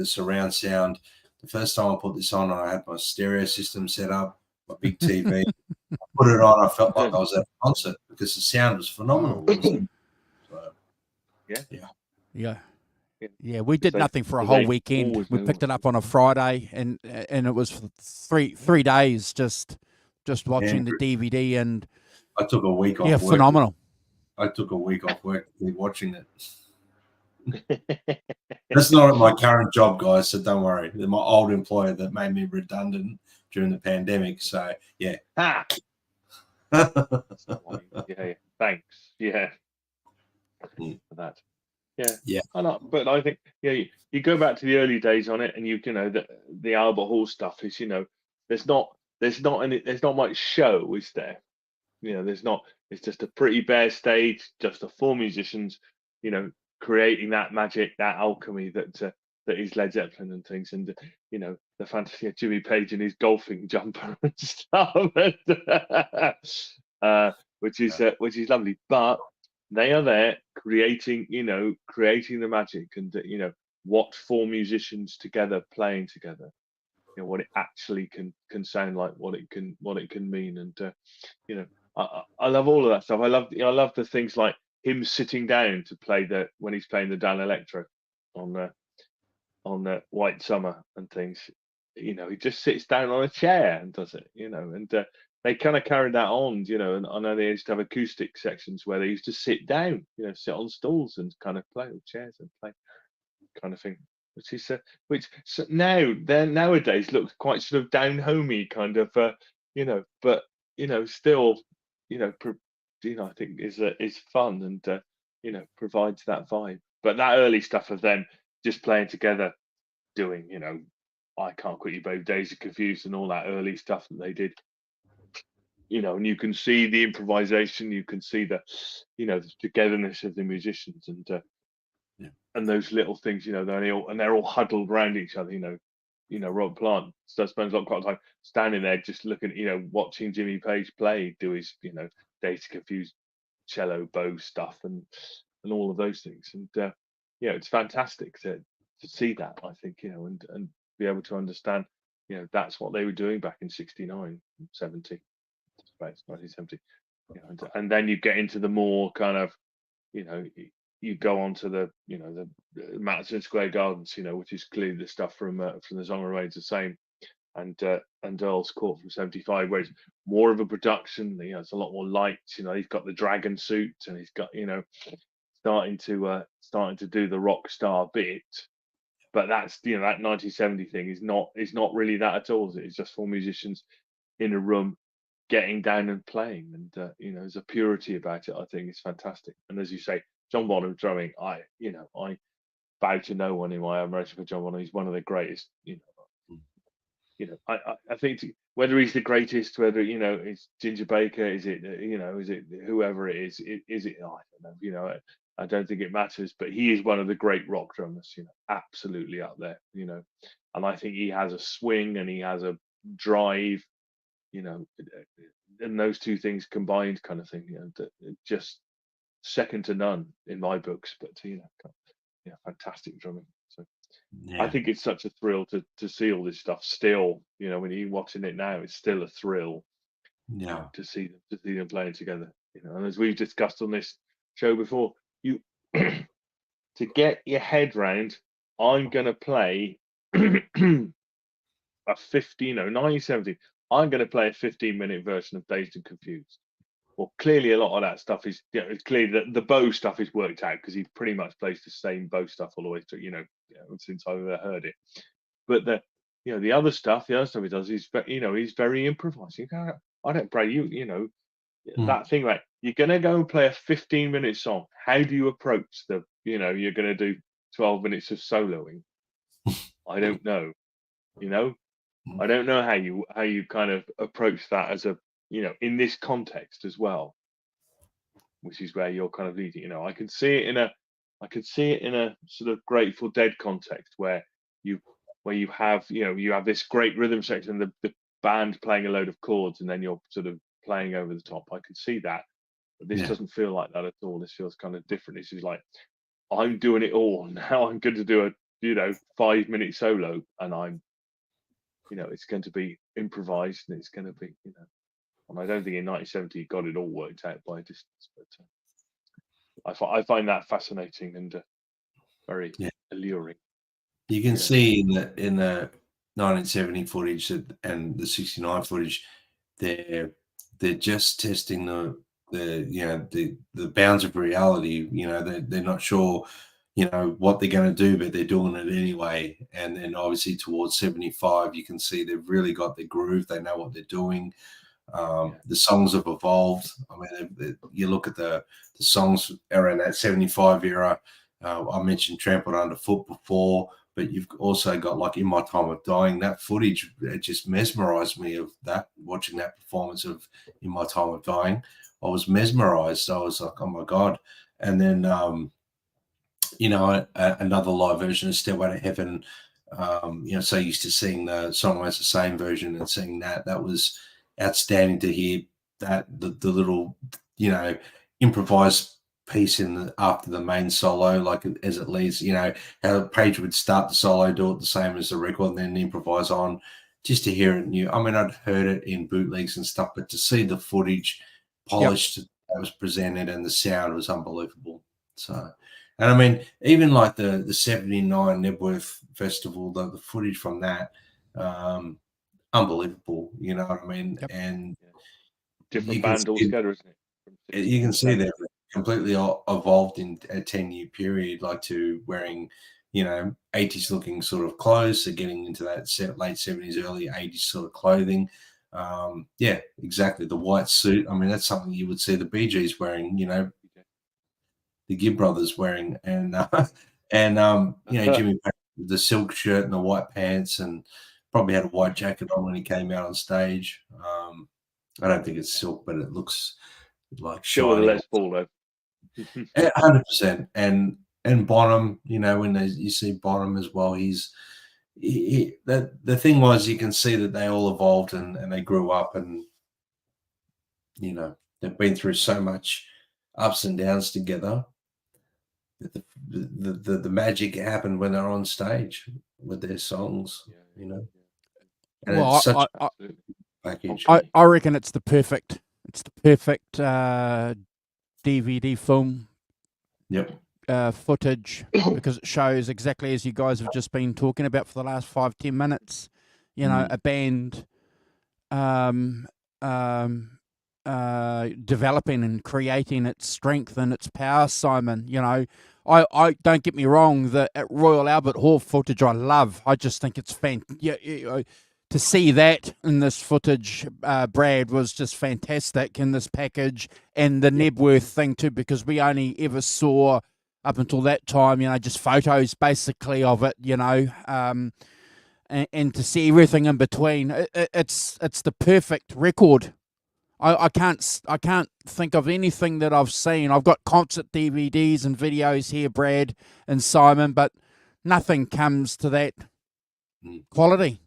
surround sound, the first time I put this on, I had my stereo system set up, my big TV. I put it on, I felt like I was at a concert because the sound was phenomenal. So, Yeah, we did nothing for a whole weekend. We picked it up on a Friday, and it was three days just watching the DVD. And I took a week off. Yeah, work. phenomenal. I took a week off work to be watching it. That's not at my current job, guys, so don't worry. They're my old employer that made me redundant during the pandemic. So yeah. Yeah. Thanks. Yeah. For that. Yeah. But I think you go back to the early days on it, and the Albert Hall stuff is there's not much show, is there? There's not. It's just a pretty bare stage, just the four musicians, creating that magic, that alchemy that is Led Zeppelin and things, and the fantasy of Jimmy Page in his golfing jumper and stuff, which is lovely. But they are there creating the magic, and what four musicians together playing together, what it actually can sound like, what it can mean, and I love all of that stuff. I love the things like him sitting down to play when he's playing the Dan Electro on the White Summer and things. He just sits down on a chair and does it. And they kind of carried that on. And I know they used to have acoustic sections where they used to sit down, sit on stools and kind of play with chairs and play, kind of thing. Nowadays looks quite sort of down homey kind of, but still, I think is fun and provides that vibe. But that early stuff of them just playing together, doing I Can't Quit You Babe, Days Are Confused, and all that early stuff that they did. And you can see the improvisation, you can see the togetherness of the musicians, and those little things, they're all huddled around each other, Rob Plant spends a lot of time standing there just looking, watching Jimmy Page play, do his, Days to Confused cello bow stuff and all of those things. And it's fantastic to see that, I think, and be able to understand, that's what they were doing back in 69, 70, 1970. And then you get into the more kind of, you go on to the Madison Square Gardens, which is clearly the stuff from the Song Remains the Same, and Earl's Court from 75, where it's more of a production. It's a lot more lights. He's got the dragon suit, and he's got starting to do the rock star bit. But that's that 1970 thing is not really that at all. It's just four musicians in a room getting down and playing, and there's a purity about it. I think it's fantastic. And as you say, John Bonham drumming, I bow to no one in my admiration for John Bonham. He's one of the greatest. I think whether he's the greatest, whether it's Ginger Baker, is it whoever it is, is it? I don't know. I don't think it matters. But he is one of the great rock drummers. Absolutely up there. And I think he has a swing and he has a drive. And those two things combined, kind of thing. Just second to none in my books. But fantastic drumming. So I think it's such a thrill to see all this stuff still. When you're watching it now, it's still a thrill Yeah. to see them playing together. And as we've discussed on this show before, you to get your head round, I'm gonna play a 1970. I'm gonna play a 15-minute version of Dazed and Confused. Well, clearly a lot of that stuff is, it's clear that the Bow stuff is worked out because he pretty much plays the same Bow stuff all the way through, since I've ever heard it. But the other stuff, he does, he's very improvising. I don't pray that thing, like, you're gonna go and play a 15-minute song. How do you approach you're gonna do 12 minutes of soloing? I don't know. I don't know how you kind of approach that as a in this context as well, which is where you're kind of leading. I can see it in a sort of Grateful Dead context where you have you have this great rhythm section, the band playing a load of chords, and then you're sort of playing over the top. I can see that, but this doesn't feel like that at all. This feels kind of different. This is like, I'm doing it all now. I'm going to do a 5-minute solo, and I'm it's going to be improvised, and it's going to be and I don't think in 1970 he got it all worked out by a distance, but I find that fascinating and very alluring. You can see in the 1970 footage and the 69 footage, they're just testing the bounds of reality. They're not sure what they're going to do, but they're doing it anyway. And then obviously towards 75, you can see they've really got their groove. They know what they're doing. The songs have evolved. I mean, you look at the songs around that 75 era. I mentioned Trampled Underfoot before, but you've also got like In My Time of Dying. That footage, it just mesmerized me of that, watching that performance of In My Time of Dying. I was mesmerized. I was like, oh my God. And then, another live version of Stairway to Heaven. So used to seeing the Songwriters the Same version and seeing that was outstanding to hear that the little improvised piece after the main solo, like as it leads, how Page would start the solo, do it the same as the record, and then improvise on, just to hear it new. I mean, I'd heard it in bootlegs and stuff, but to see the footage polished that was presented and the sound was unbelievable. So, and I mean, even like the 79 Nebworth Festival, the footage from that, unbelievable, you know what I mean? And different band altogether, isn't it? You can see they've completely evolved in a 10-year period, like to wearing, 80s looking sort of clothes, so getting into that late 70s, early 80s sort of clothing. Yeah, exactly. The white suit. I mean, that's something you would see the Bee Gees wearing, the Gibb brothers wearing, and Jimmy with the silk shirt and the white pants, and probably had a white jacket on when he came out on stage. I don't think it's silk, but it looks like still with a shiny. Les Paul though. 100%. And Bonham, when you see Bonham as well, the thing was, you can see that they all evolved and they grew up, and they've been through so much ups and downs together. The magic happened when they're on stage with their songs, And well, it's such a package. I reckon it's the perfect DVD film. Yep. Footage, because it shows exactly as you guys have just been talking about for the last 5-10 minutes. A band developing and creating its strength and its power, Simon. I don't get me wrong, the at Royal Albert Hall footage I love. I just think it's to see that in this footage, Brad, was just fantastic in this package, and the Nebworth thing too, because we only ever saw up until that time, just photos basically of it, and to see everything in between, it's the perfect record. I can't think of anything that I've seen. I've got concert DVDs and videos here, Brad and Simon, but nothing comes to that quality.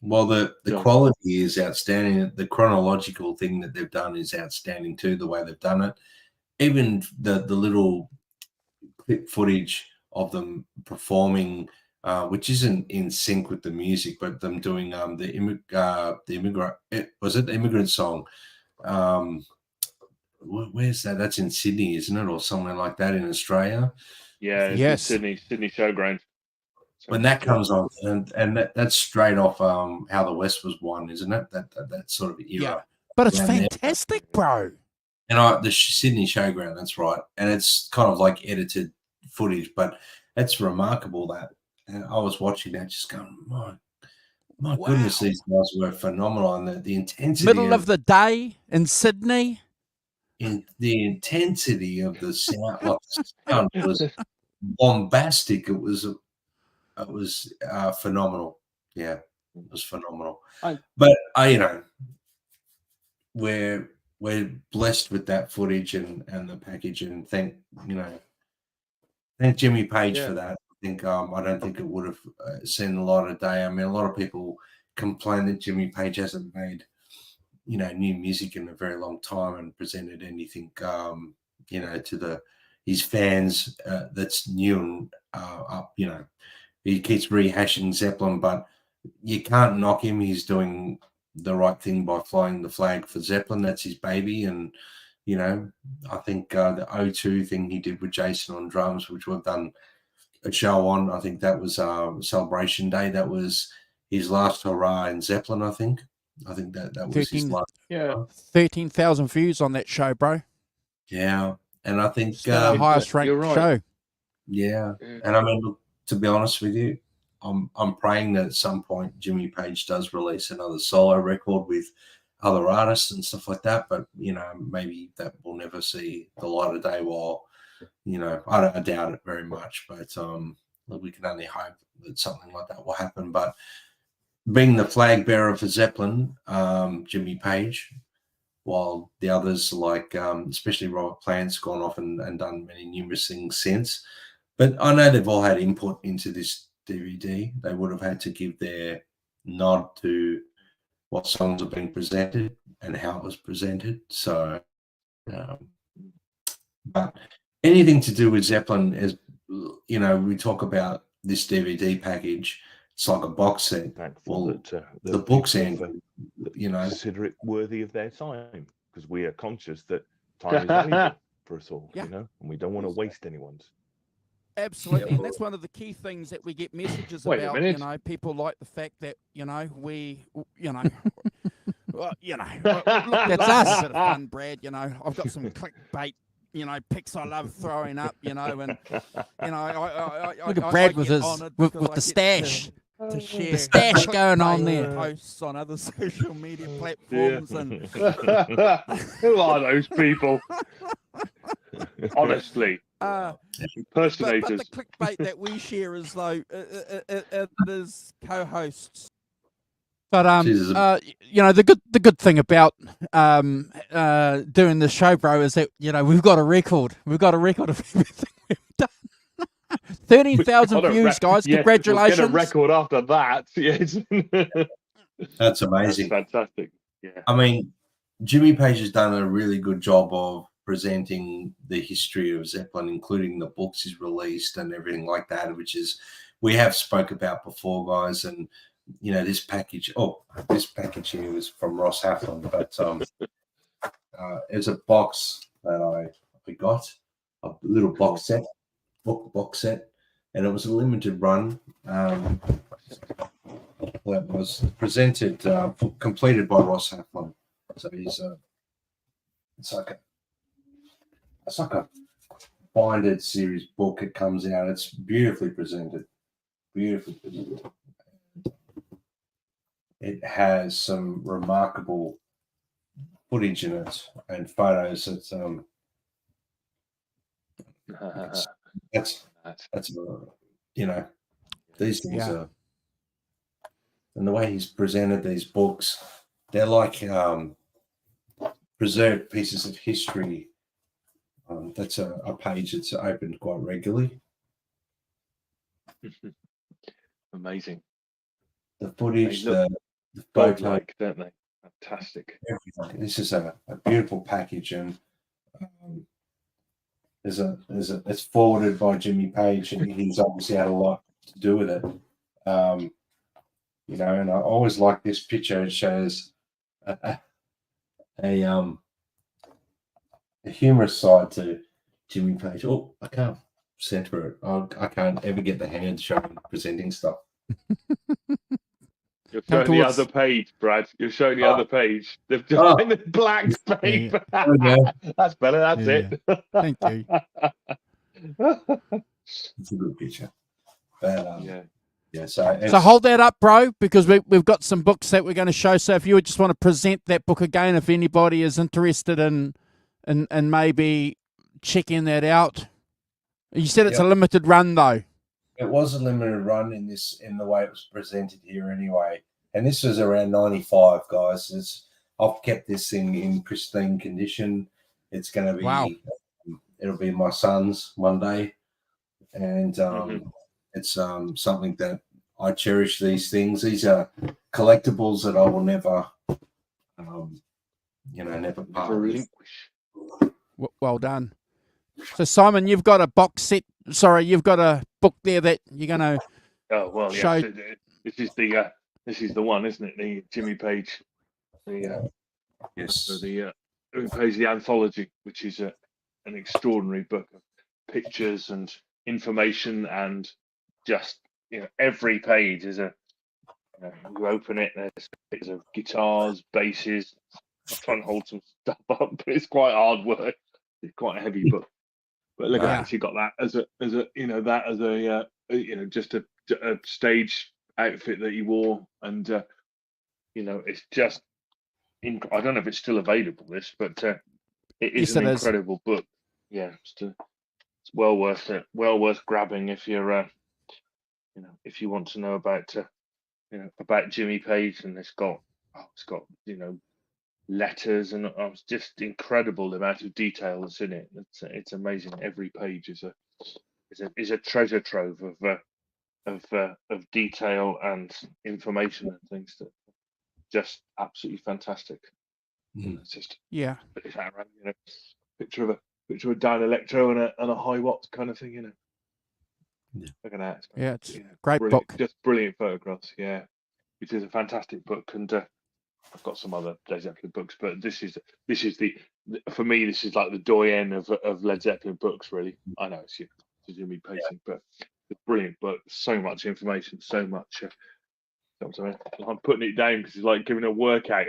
Well, the quality is outstanding. The chronological thing that they've done is outstanding too, the way they've done it. Even the little clip footage of them performing which isn't in sync with the music, but them doing the immigrant song. Where's that? That's in Sydney, isn't it, or somewhere like that in Australia? Yeah, it's Yes. Sydney Showground. When that comes on, and that's straight off How the West Was Won, isn't it? That sort of era. Yeah. But it's fantastic, bro. And the Sydney Showground, that's right. And it's kind of like edited footage, but it's remarkable that. And I was watching that, just going, my goodness, these guys were phenomenal, and the intensity. Middle of the day in Sydney. The intensity of the sound, was bombastic. It was phenomenal. Yeah, it was phenomenal. But we're blessed with that footage and the package, and thank Jimmy Page for that. I think I don't think it would have seen a lot of day. I mean, a lot of people complain that Jimmy Page hasn't made new music in a very long time and presented anything to his fans that's new and up. He keeps rehashing Zeppelin, but you can't knock him. He's doing the right thing by flying the flag for Zeppelin. That's his baby. And I think the O2 thing he did with Jason on drums, which we've done a show on, I think that was Celebration Day. That was his last hurrah in Zeppelin, I think that was his last. 13,000 views on that show, bro. Yeah, and I think the highest ranked show. Yeah, and I mean, look, to be honest with you, I'm praying that at some point Jimmy Page does release another solo record with other artists and stuff like that. But maybe that will never see the light of day. While I doubt it very much. But we can only hope that something like that will happen. But being the flag bearer for Zeppelin, Jimmy Page, while the others like especially Robert Plant's gone off and done many numerous things since. But I know they've all had input into this DVD. They would have had to give their nod to what songs are being presented and how it was presented. So, but anything to do with Zeppelin, as we talk about this DVD package, it's like a box set. Well, the books end, consider it worthy of their time, because we are conscious that time is valuable for us all, and we don't want to waste anyone's. Absolutely, and that's one of the key things that we get messages about. People like the fact that we, well, look, that's us. A bit of fun, Brad. I've got some clickbait, pics I love throwing up, and I look at Brad with the stash. To share the stash going on there. Posts on other social media platforms and who are those people? Honestly, impersonators. But the clickbait that we share is though there's co-hosts. But the good thing about doing the show, bro, is that we've got a record. We've got a record of everything we've done. 13,000 views, guys. Congratulations. We'll get a record after that. Yes. That's amazing. That's fantastic. Yeah. I mean, Jimmy Page has done a really good job of presenting the history of Zeppelin, including the books he's released and everything like that, which is we have spoke about before, guys. And this package. This package here was from Ross Haflin, but it's a box that I got, a little box set. Box set, and it was a limited run. That was presented, completed by Ross Haflin. So he's it's like a binded series book. It comes out. It's beautifully presented. It has some remarkable footage in it and photos. That's these things are, and the way he's presented these books, they're like preserved pieces of history. That's a page that's opened quite regularly. Amazing. The footage, the photo, like, don't they? Fantastic. Everything. This is a beautiful package, and it's forwarded by Jimmy Page, and he's obviously had a lot to do with it. You know, and I always like this picture. It shows a humorous side to Jimmy Page. Oh, I can't center it. I can't ever get the hand showing presenting stuff. You're showing the other page, Brad. You're showing the other page. They've just made the black paper. That's better. That's it. Thank you. It's a good picture. But, yeah. So hold that up, bro, because we've got some books that we're going to show. So if you would just want to present that book again, if anybody is interested in maybe checking that out. You said it's a limited run, though. It was a limited run in the way it was presented here anyway. And this was around 95, guys. I've kept this thing in pristine condition. It's going to be, it'll be my son's one day. And it's something that I cherish these things. These are collectibles that I will never, never part relinquish. Well done. So Simon, you've got a box set. Sorry, you've got a book there that you're going to. Oh well, show... yes. This is the one, isn't it? The Jimmy Page. Yes. The Jimmy Page, the anthology, which is an extraordinary book of pictures and information, and just every page is a. You open it, there's pictures of guitars, basses. I'm trying to hold some stuff up, but it's quite hard work. It's quite a heavy book. But look at that, you got that as a just a stage outfit that you wore, and it's just I don't know if it's still available, but it is an incredible book. Yeah, it's well worth it. Well worth grabbing if you're if you want to know about about Jimmy Page, and it's got letters, and it's just incredible the amount of detail that's in it. It's amazing. Every page is a treasure trove of detail and information and things that just absolutely fantastic. It's just picture of a down electro and a high watts kind of thing, Look at that. It's a great book. Just brilliant photographs. Yeah, it is a fantastic book, and I've got some other Led Zeppelin books, but this is for me, this is like the doyen of Led Zeppelin books, really. I know it's Jimmy Page, but it's a brilliant book. So much information, so much. I'm putting it down because it's like giving a workout.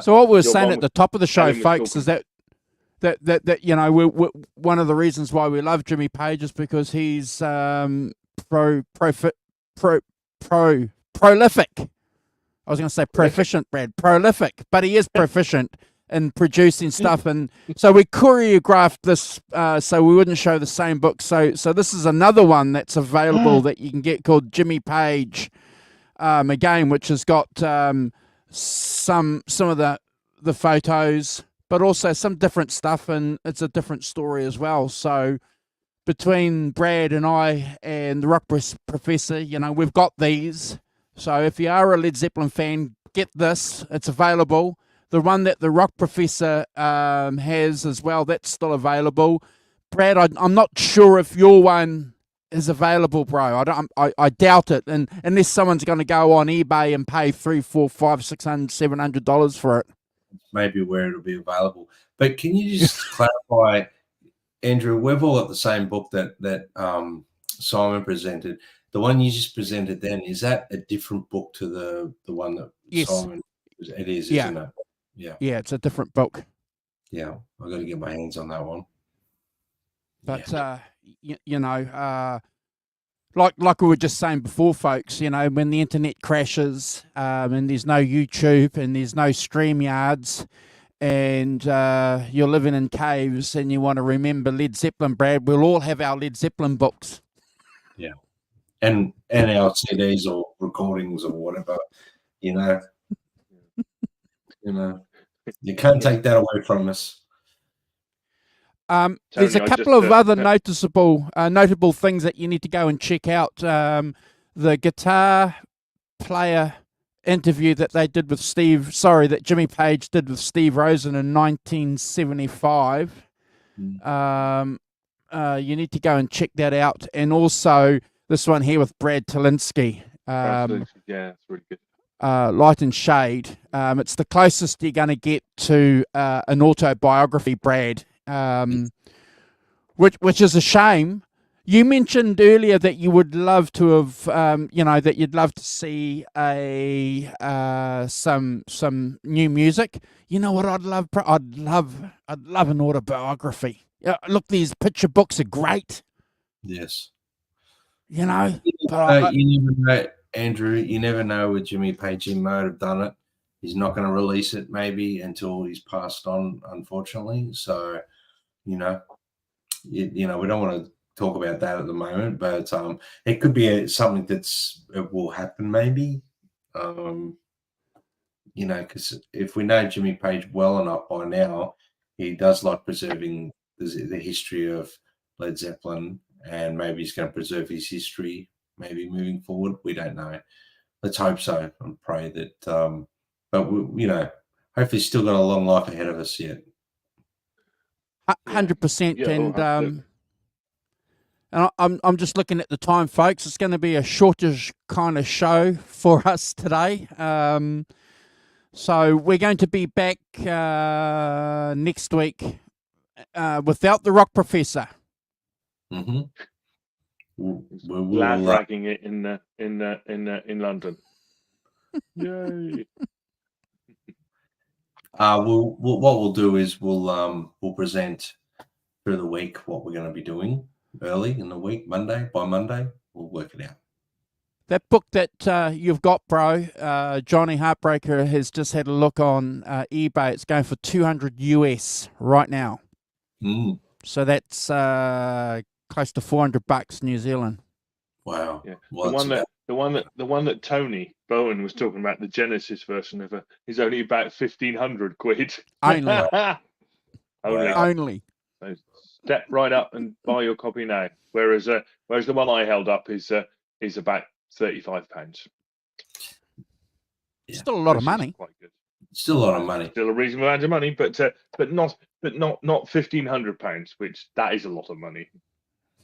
So what we were saying at the top of the show, folks, is that we're one of the reasons why we love Jimmy Page is because he's prolific. I was going to say proficient, Brad. Prolific, but he is proficient in producing stuff, and so we choreographed this so we wouldn't show the same book. So this is another one that's available that you can get called Jimmy Page, again, which has got some of the photos, but also some different stuff, and it's a different story as well. So between Brad and I and the Rock Professor, we've got these. So if you are a Led Zeppelin fan, get this. It's available. The one that the Rock Professor has as well, that's still available. Brad, I'm not sure if your one is available, bro. I doubt it. And unless someone's going to go on eBay and pay $300, $400, $500, $600 for it. Maybe where it'll be available. But can you just clarify, Andrew, we've all got the same book that Simon presented. The one you just presented then, is that a different book to the one that Simon? It is, isn't it? Yeah. Yeah, it's a different book. Yeah, I've got to get my hands on that one. But like we were just saying before, folks, when the internet crashes and there's no YouTube and there's no StreamYards, and you're living in caves and you want to remember Led Zeppelin, Brad, we'll all have our Led Zeppelin books. Yeah. And our CDs or recordings or whatever, you can't take that away from us. There's a couple of other notable things that you need to go and check out. The guitar player interview that they did with that Jimmy Page did with Steve Rosen in 1975. you need to go and check that out. And also this one here with Brad Talinsky. Absolutely. Yeah, it's really good. Light and Shade. It's the closest you're going to get to an autobiography, Brad, which is a shame. You mentioned earlier that you would love to have, that you'd love to see some new music. You know what I'd love? I'd love an autobiography. Look, these picture books are great. Yes. You know, you never know, Andrew. You never know with Jimmy Page. He might have done it. He's not going to release it maybe until he's passed on, unfortunately. So, you know, we don't want to talk about that at the moment, but it could be something it will happen maybe. Because if we know Jimmy Page well enough by now, he does like preserving the history of Led Zeppelin, and maybe he's going to preserve his history maybe moving forward. We don't know. Let's hope so and pray that. But hopefully he's still got a long life ahead of us yet. 100%. And I'm just looking at the time, folks. It's going to be a shortish kind of show for us today. So we're going to be back next week without the Rock Professor. Mm-hmm. Glad ragging it in London. Yay! What we'll do is we'll present through the week what we're going to be doing early in the week. Monday we'll work it out. That book that you've got, bro, Johnny Heartbreaker has just had a look on eBay. It's going for $200 US right now. So that's close to $400 New Zealand. Wow! Yeah. Well, the one that Tony Bowen was talking about, the Genesis version of it, is only about 1,500 quid. Only. So step right up and buy your copy now. Whereas the one I held up is about £35. Yeah. Still a lot of money. Quite good. Still a lot of money. Still a reasonable amount of money, but not £1,500, which that is a lot of money.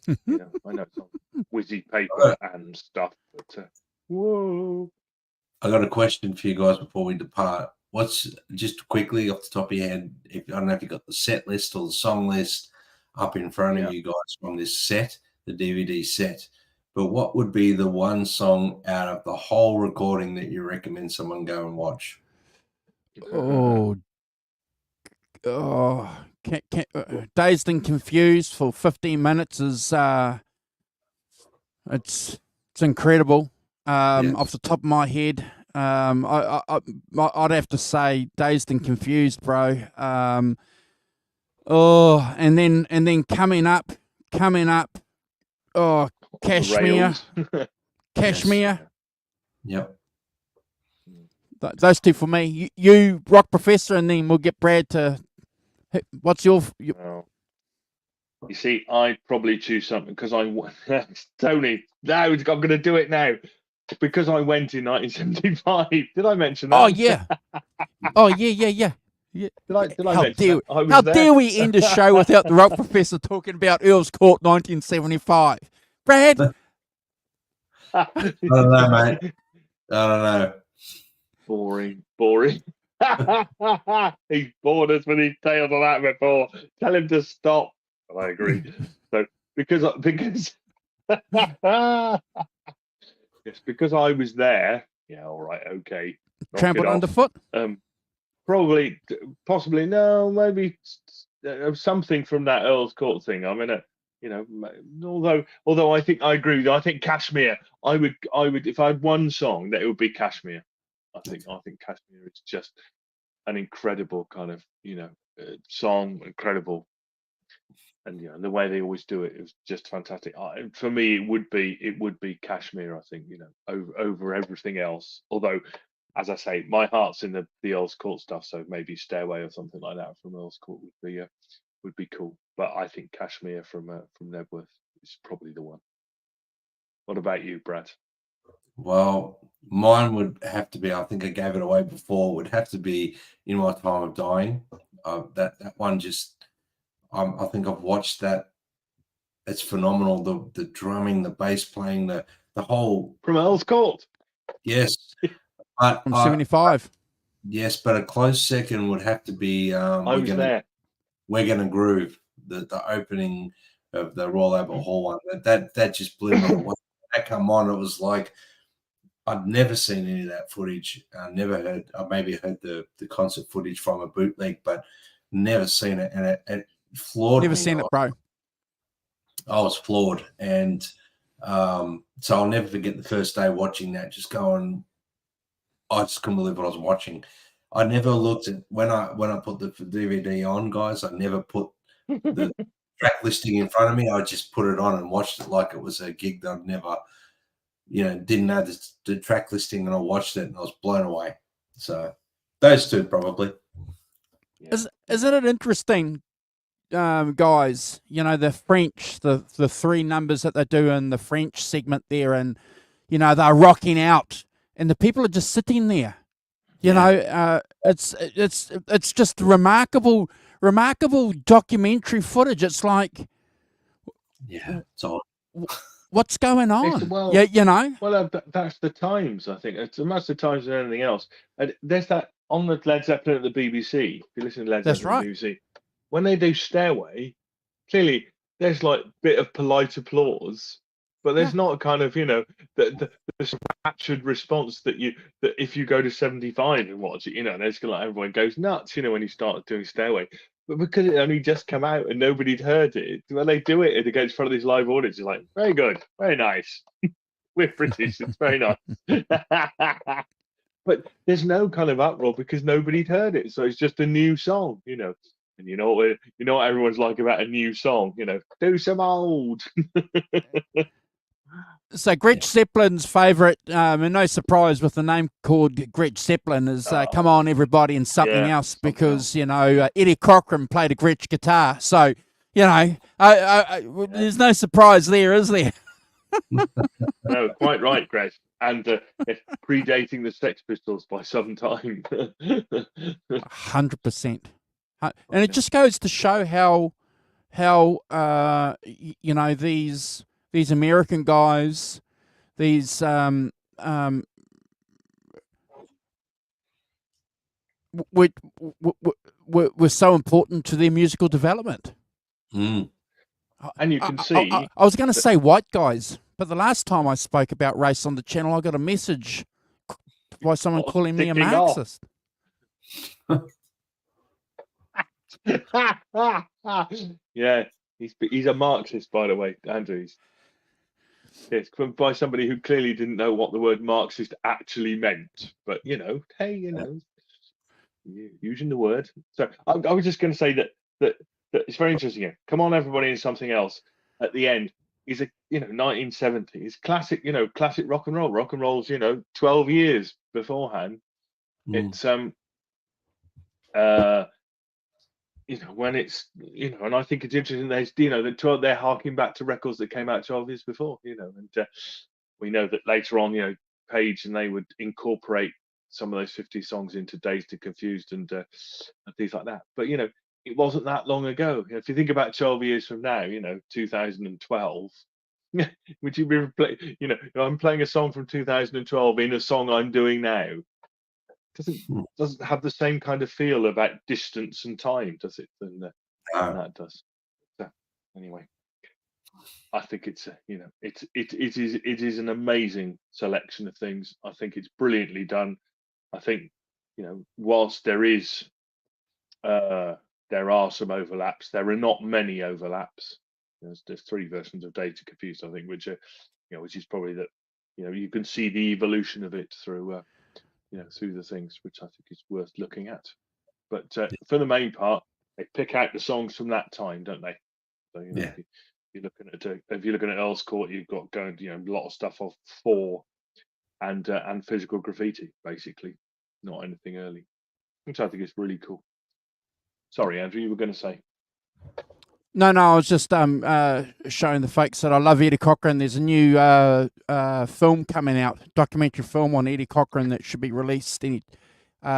I know it's not whizzy paper and stuff, but whoa! I got a question for you guys before we depart. What's just quickly off the top of your head? I don't know if you got the set list or the song list up in front of you guys from this set, the DVD set. But what would be the one song out of the whole recording that you recommend someone go and watch? Dazed and Confused for 15 minutes is it's incredible. Off the top of my head, I'd have to say Dazed and Confused, bro. And then coming up. Oh, Kashmir. Yes. Yep. Those two for me. You Rock Professor, and then we'll get Brad to. What's your? Well, you see, I'd probably choose something because Tony. No, I'm going to do it now because I went in 1975. Did I mention that? Oh yeah. Yeah. Did I mention that? How dare we end a show without the Rock Professor talking about Earl's Court 1975? Brad? I don't know, mate. I don't know. Boring. He's bored us with his tales of that before. Tell him to stop. But I agree. So because yes, because I was there. Yeah, all right, okay. Trampled underfoot. Possibly no, maybe something from that Earl's Court thing. I mean, although I think I agree with you. I think Kashmir. I would if I had one song, that it would be Kashmir. I think Kashmir is just an incredible kind of song, incredible, and the way they always do it was just fantastic. For me, it would be Kashmir. I think over everything else. Although, as I say, my heart's in the Earl's Court stuff, so maybe Stairway or something like that from Earl's Court would be cool. But I think Kashmir from Nebworth is probably the one. What about you, Brad? Well, mine would have to be, I think I gave it away before, would have to be In My Time of Dying. That one just, I think I've watched that it's phenomenal. The drumming, the bass playing, the whole From Earl's Court. yes. But From 75. yes, but a close second would have to be I was there. We're Gonna Groove, the opening of the Royal Albert Hall one. That just blew me away. That come on, it was like I'd never seen any of that footage. I never heard. I maybe heard the concert footage from a bootleg, but never seen it, and it floored me. Never seen it, bro. I was floored, and so I'll never forget the first day watching that. Just going, I just couldn't believe what I was watching. I never looked at when I put the DVD on, guys. I never put the track listing in front of me. I just put it on and watched it like it was a gig that I'd never, didn't know the track listing, and I watched it and I was blown away. So those two probably. Yeah. Isn't it interesting, guys? The French, the three numbers that they do in the French segment there, and they're rocking out, and the people are just sitting there. It's just remarkable documentary footage. It's like, it's all. What's going on? Well, that's the times. I think it's as much the times as anything else. And there's that on the Led Zeppelin at the BBC. If you listen to Led Zeppelin at the BBC, when they do Stairway, clearly there's like a bit of polite applause, but there's not a kind of the captured response that if you go to 75 and watch it, there's like everyone goes nuts, when you start doing Stairway. But because it only just come out and nobody'd heard it, when they do it against front of these live audience, it's like, very good, very nice. We're British, it's very nice. But there's no kind of uproar because nobody'd heard it, so it's just a new song, And you know what everyone's like about a new song, do some old. So Gretsch Zeppelin's favourite, and no surprise with the name called Gretsch Zeppelin, is Come On Everybody and Something Else, because, Eddie Cochran played a Gretsch guitar. So, there's no surprise there, is there? No, quite right, Greg. And predating the Sex Pistols by some time. 100%. And it just goes to show how these American guys, these were so important to their musical development. Mm. And you can see... I was going to say white guys, but the last time I spoke about race on the channel, I got a message by someone calling me a Marxist. Yeah, he's a Marxist, by the way, Andrew. It's by somebody who clearly didn't know what the word Marxist actually meant. But, using the word. So I was just going to say that it's very interesting here. Come On Everybody and Something Else at the end is 1970s classic, classic rock and roll. Rock and roll's, 12 years beforehand. It's when it's and I think it's interesting they're harking back to records that came out 12 years before, and we know that later on, Page and they would incorporate some of those 50 songs into Dazed and Confused and things like that. But it wasn't that long ago. If you think about 12 years from now, 2012, would you be I'm playing a song from 2012 in a song I'm doing now. Doesn't have the same kind of feel about distance and time, does it? Than that does. So, anyway, I think it's it is an amazing selection of things. I think it's brilliantly done. I think whilst there are some overlaps, there are not many overlaps. There's 3 versions of Dazed and Confused, I think, which are which is probably that you can see the evolution of it through. Through the things, which I think is worth looking at. But for the main part, they pick out the songs from that time, don't they? So if you're looking at Earl's Court, you've got going a lot of stuff off 4 and Physical Graffiti, basically, not anything early, which I think is really cool. Sorry, Andrew, you were going to say. No, I was just showing the folks that I love Eddie Cochran. There's a new film coming out, documentary film on Eddie Cochran that should be released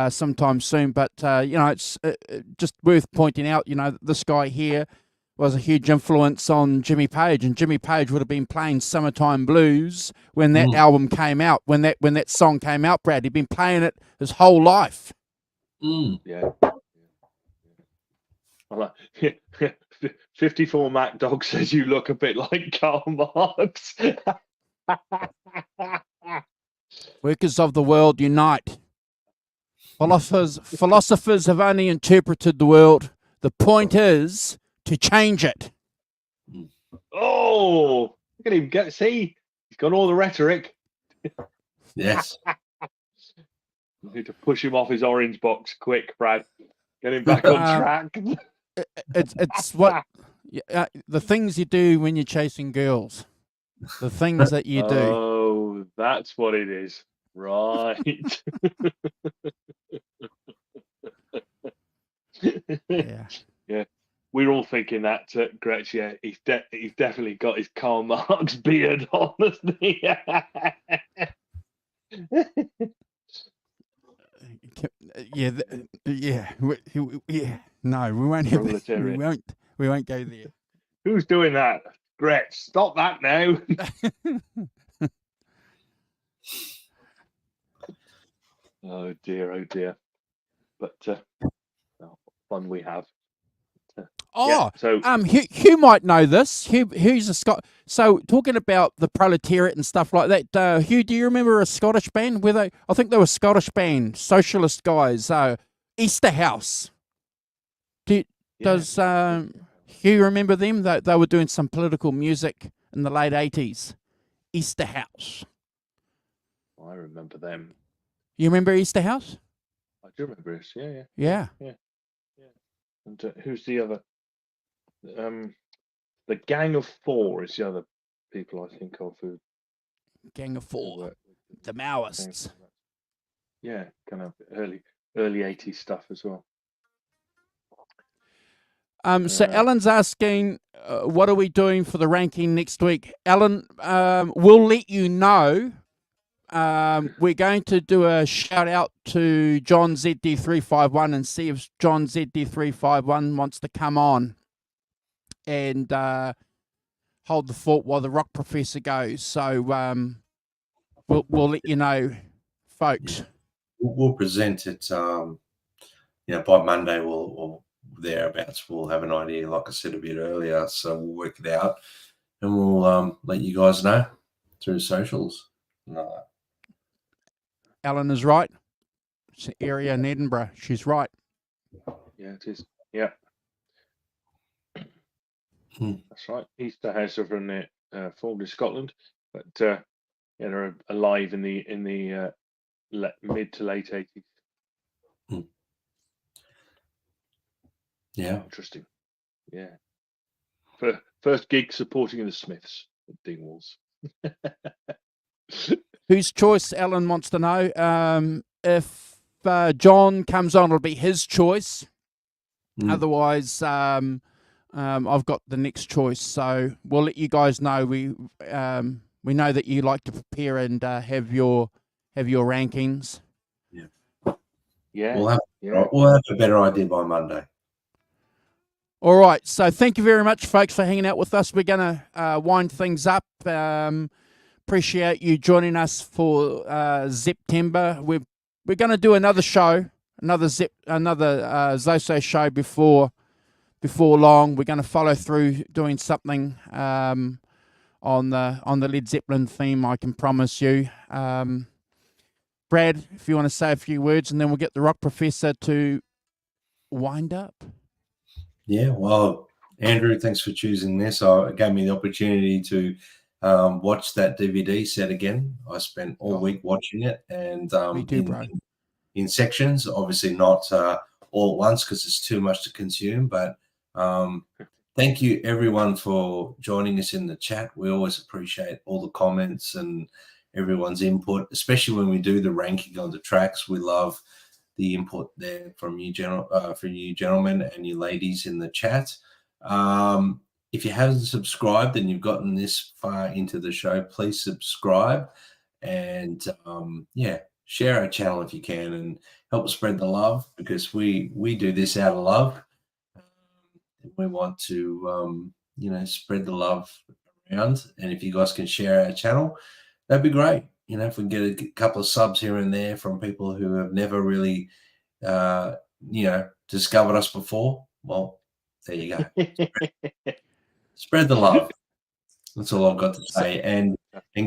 sometime soon. But it's just worth pointing out, this guy here was a huge influence on Jimmy Page, and Jimmy Page would have been playing Summertime Blues when that album came out, when that song came out, Brad. He'd been playing it his whole life. Yeah. Well, 54 Mac Dog says you look a bit like Karl Marx. Workers of the world unite. Philosophers have only interpreted the world. The point is to change it. Oh, look at him. See, he's got all the rhetoric. Yes. You need to push him off his orange box quick, Brad. Get him back on track. It's what the things you do when you're chasing girls. The things that you do. Oh, that's what it is. Right. Yeah. Yeah. We're all thinking that, Gretsch. Yeah, he's definitely got his Karl Marx beard on, hasn't he? Yeah. No, we won't have that. We won't go there. Who's doing that? Gretsch, stop that now. Oh dear. But fun we have. Hugh might know this. Hugh's a Scot. So talking about the proletariat and stuff like that, Hugh, do you remember a Scottish band? I think they were a Scottish band, socialist guys. Easter House. Does Hugh remember them? They were doing some political music in the late 80s. Easter House. I remember them. You remember Easter House? I do remember this. Yeah. And who's the other? The Gang of Four is the other people I think of who. Gang of Four. The Maoists. Yeah, kind of early 80s stuff as well. So Alan's asking, what are we doing for the ranking next week? Alan, we'll let you know. We're going to do a shout out to John ZD351 and see if John ZD351 wants to come on and hold the fort while the Rock Professor goes. So we'll let you know, folks. Yeah. We'll present it. By Monday or thereabouts, we'll have an idea. Like I said a bit earlier, so we'll work it out and we'll let you guys know through socials. Alan is right. It's an area in Edinburgh. She's right. Yeah, it is. Yeah. That's right. Easter House are from formed in Scotland, but they're alive in the mid to late 80s. Yeah. Interesting. Yeah. First gig supporting the Smiths at Dingwalls. Whose choice, Alan wants to know. If John comes on, it'll be his choice. Otherwise, I've got the next choice. So we'll let you guys know. We know that you like to prepare and have your rankings. Yeah. We'll have a better idea by Monday. All right. So thank you very much, folks, for hanging out with us. We're going to wind things up. Appreciate you joining us for Zep-tember. We're going to do another show, another Zoso show before long. We're going to follow through doing something on the Led Zeppelin theme. I can promise you. Brad, if you want to say a few words, and then we'll get the Rock Professor to wind up. Yeah, well, Andrew, thanks for choosing this. It gave me the opportunity to watch that DVD set again. I spent all week watching it, and me too, bro. In sections, obviously not all at once because it's too much to consume. But thank you, everyone, for joining us in the chat. We always appreciate all the comments and everyone's input, especially when we do the ranking on the tracks. We love the input there from you, gentlemen, and you ladies in the chat. If you haven't subscribed and you've gotten this far into the show, please subscribe and share our channel if you can and help spread the love, because we do this out of love. We want to, you know, spread the love around. And if you guys can share our channel, that'd be great. You know, if we can get a couple of subs here and there from people who have never really, you know, discovered us before, well, there you go. Spread the love. That's all I've got to say. And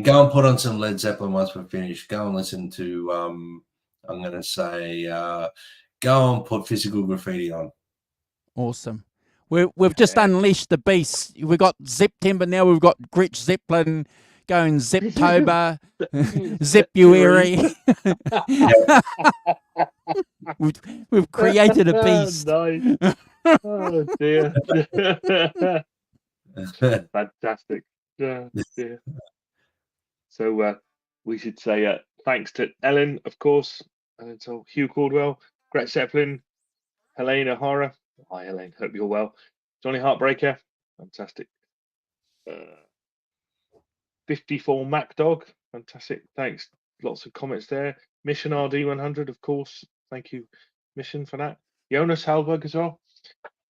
go and put on some Led Zeppelin once we're finished. Go and listen to, I'm going to say, go and put Physical Graffiti on. Awesome. We've just unleashed the beast. We've got Zep-tember now. We've got Gretsch Zeppelin going Zep-tober, Zep-uary. we've created a beast. Nice. Oh dear. Fantastic. Yeah, dear. So we should say thanks to Ellen, of course, and to Hugh Caldwell, Gretsch Zeppelin, Helene O'Hara. Hi, Helene. Hope you're well. Johnny Heartbreaker. Fantastic. 54 Mac Dog. Fantastic. Thanks. Lots of comments there. Mission RD100, of course. Thank you, Mission, for that. Jonas Halberg as well.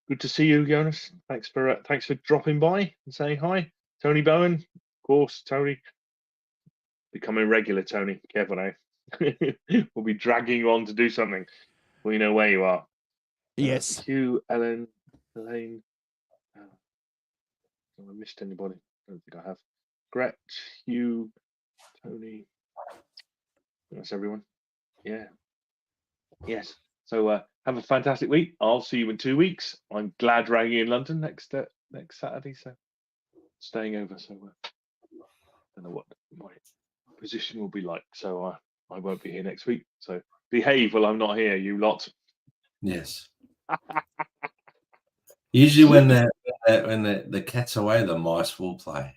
Good to see you, Jonas. Thanks for dropping by and saying hi. Tony Bowen, of course. Tony, becoming regular. Tony, careful now. We'll be dragging you on to do something. We know where you are. Yes. Hugh, Ellen, Elaine. Have I missed anybody? I don't think I have. Gretsch, Hugh, Tony. That's everyone. Yeah. Yes. So have a fantastic week. I'll see you in 2 weeks. I'm glad ragging in London next Saturday. So staying over. So I don't know what my position will be like. So I won't be here next week. So behave while I'm not here, you lot. Yes. Usually when the cat's away, the mice will play.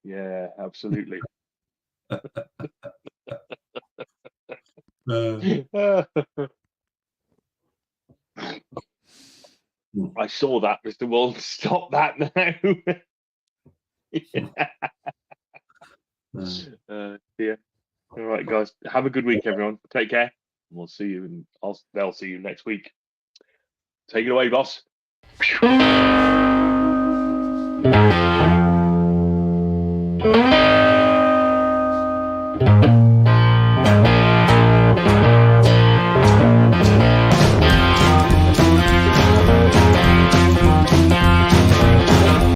Yeah, absolutely. I saw that, Mr. Wall. Stop that now. Yeah. All right, guys. Have a good week, everyone. Take care. We'll see you, and they'll see you next week. Take it away, boss.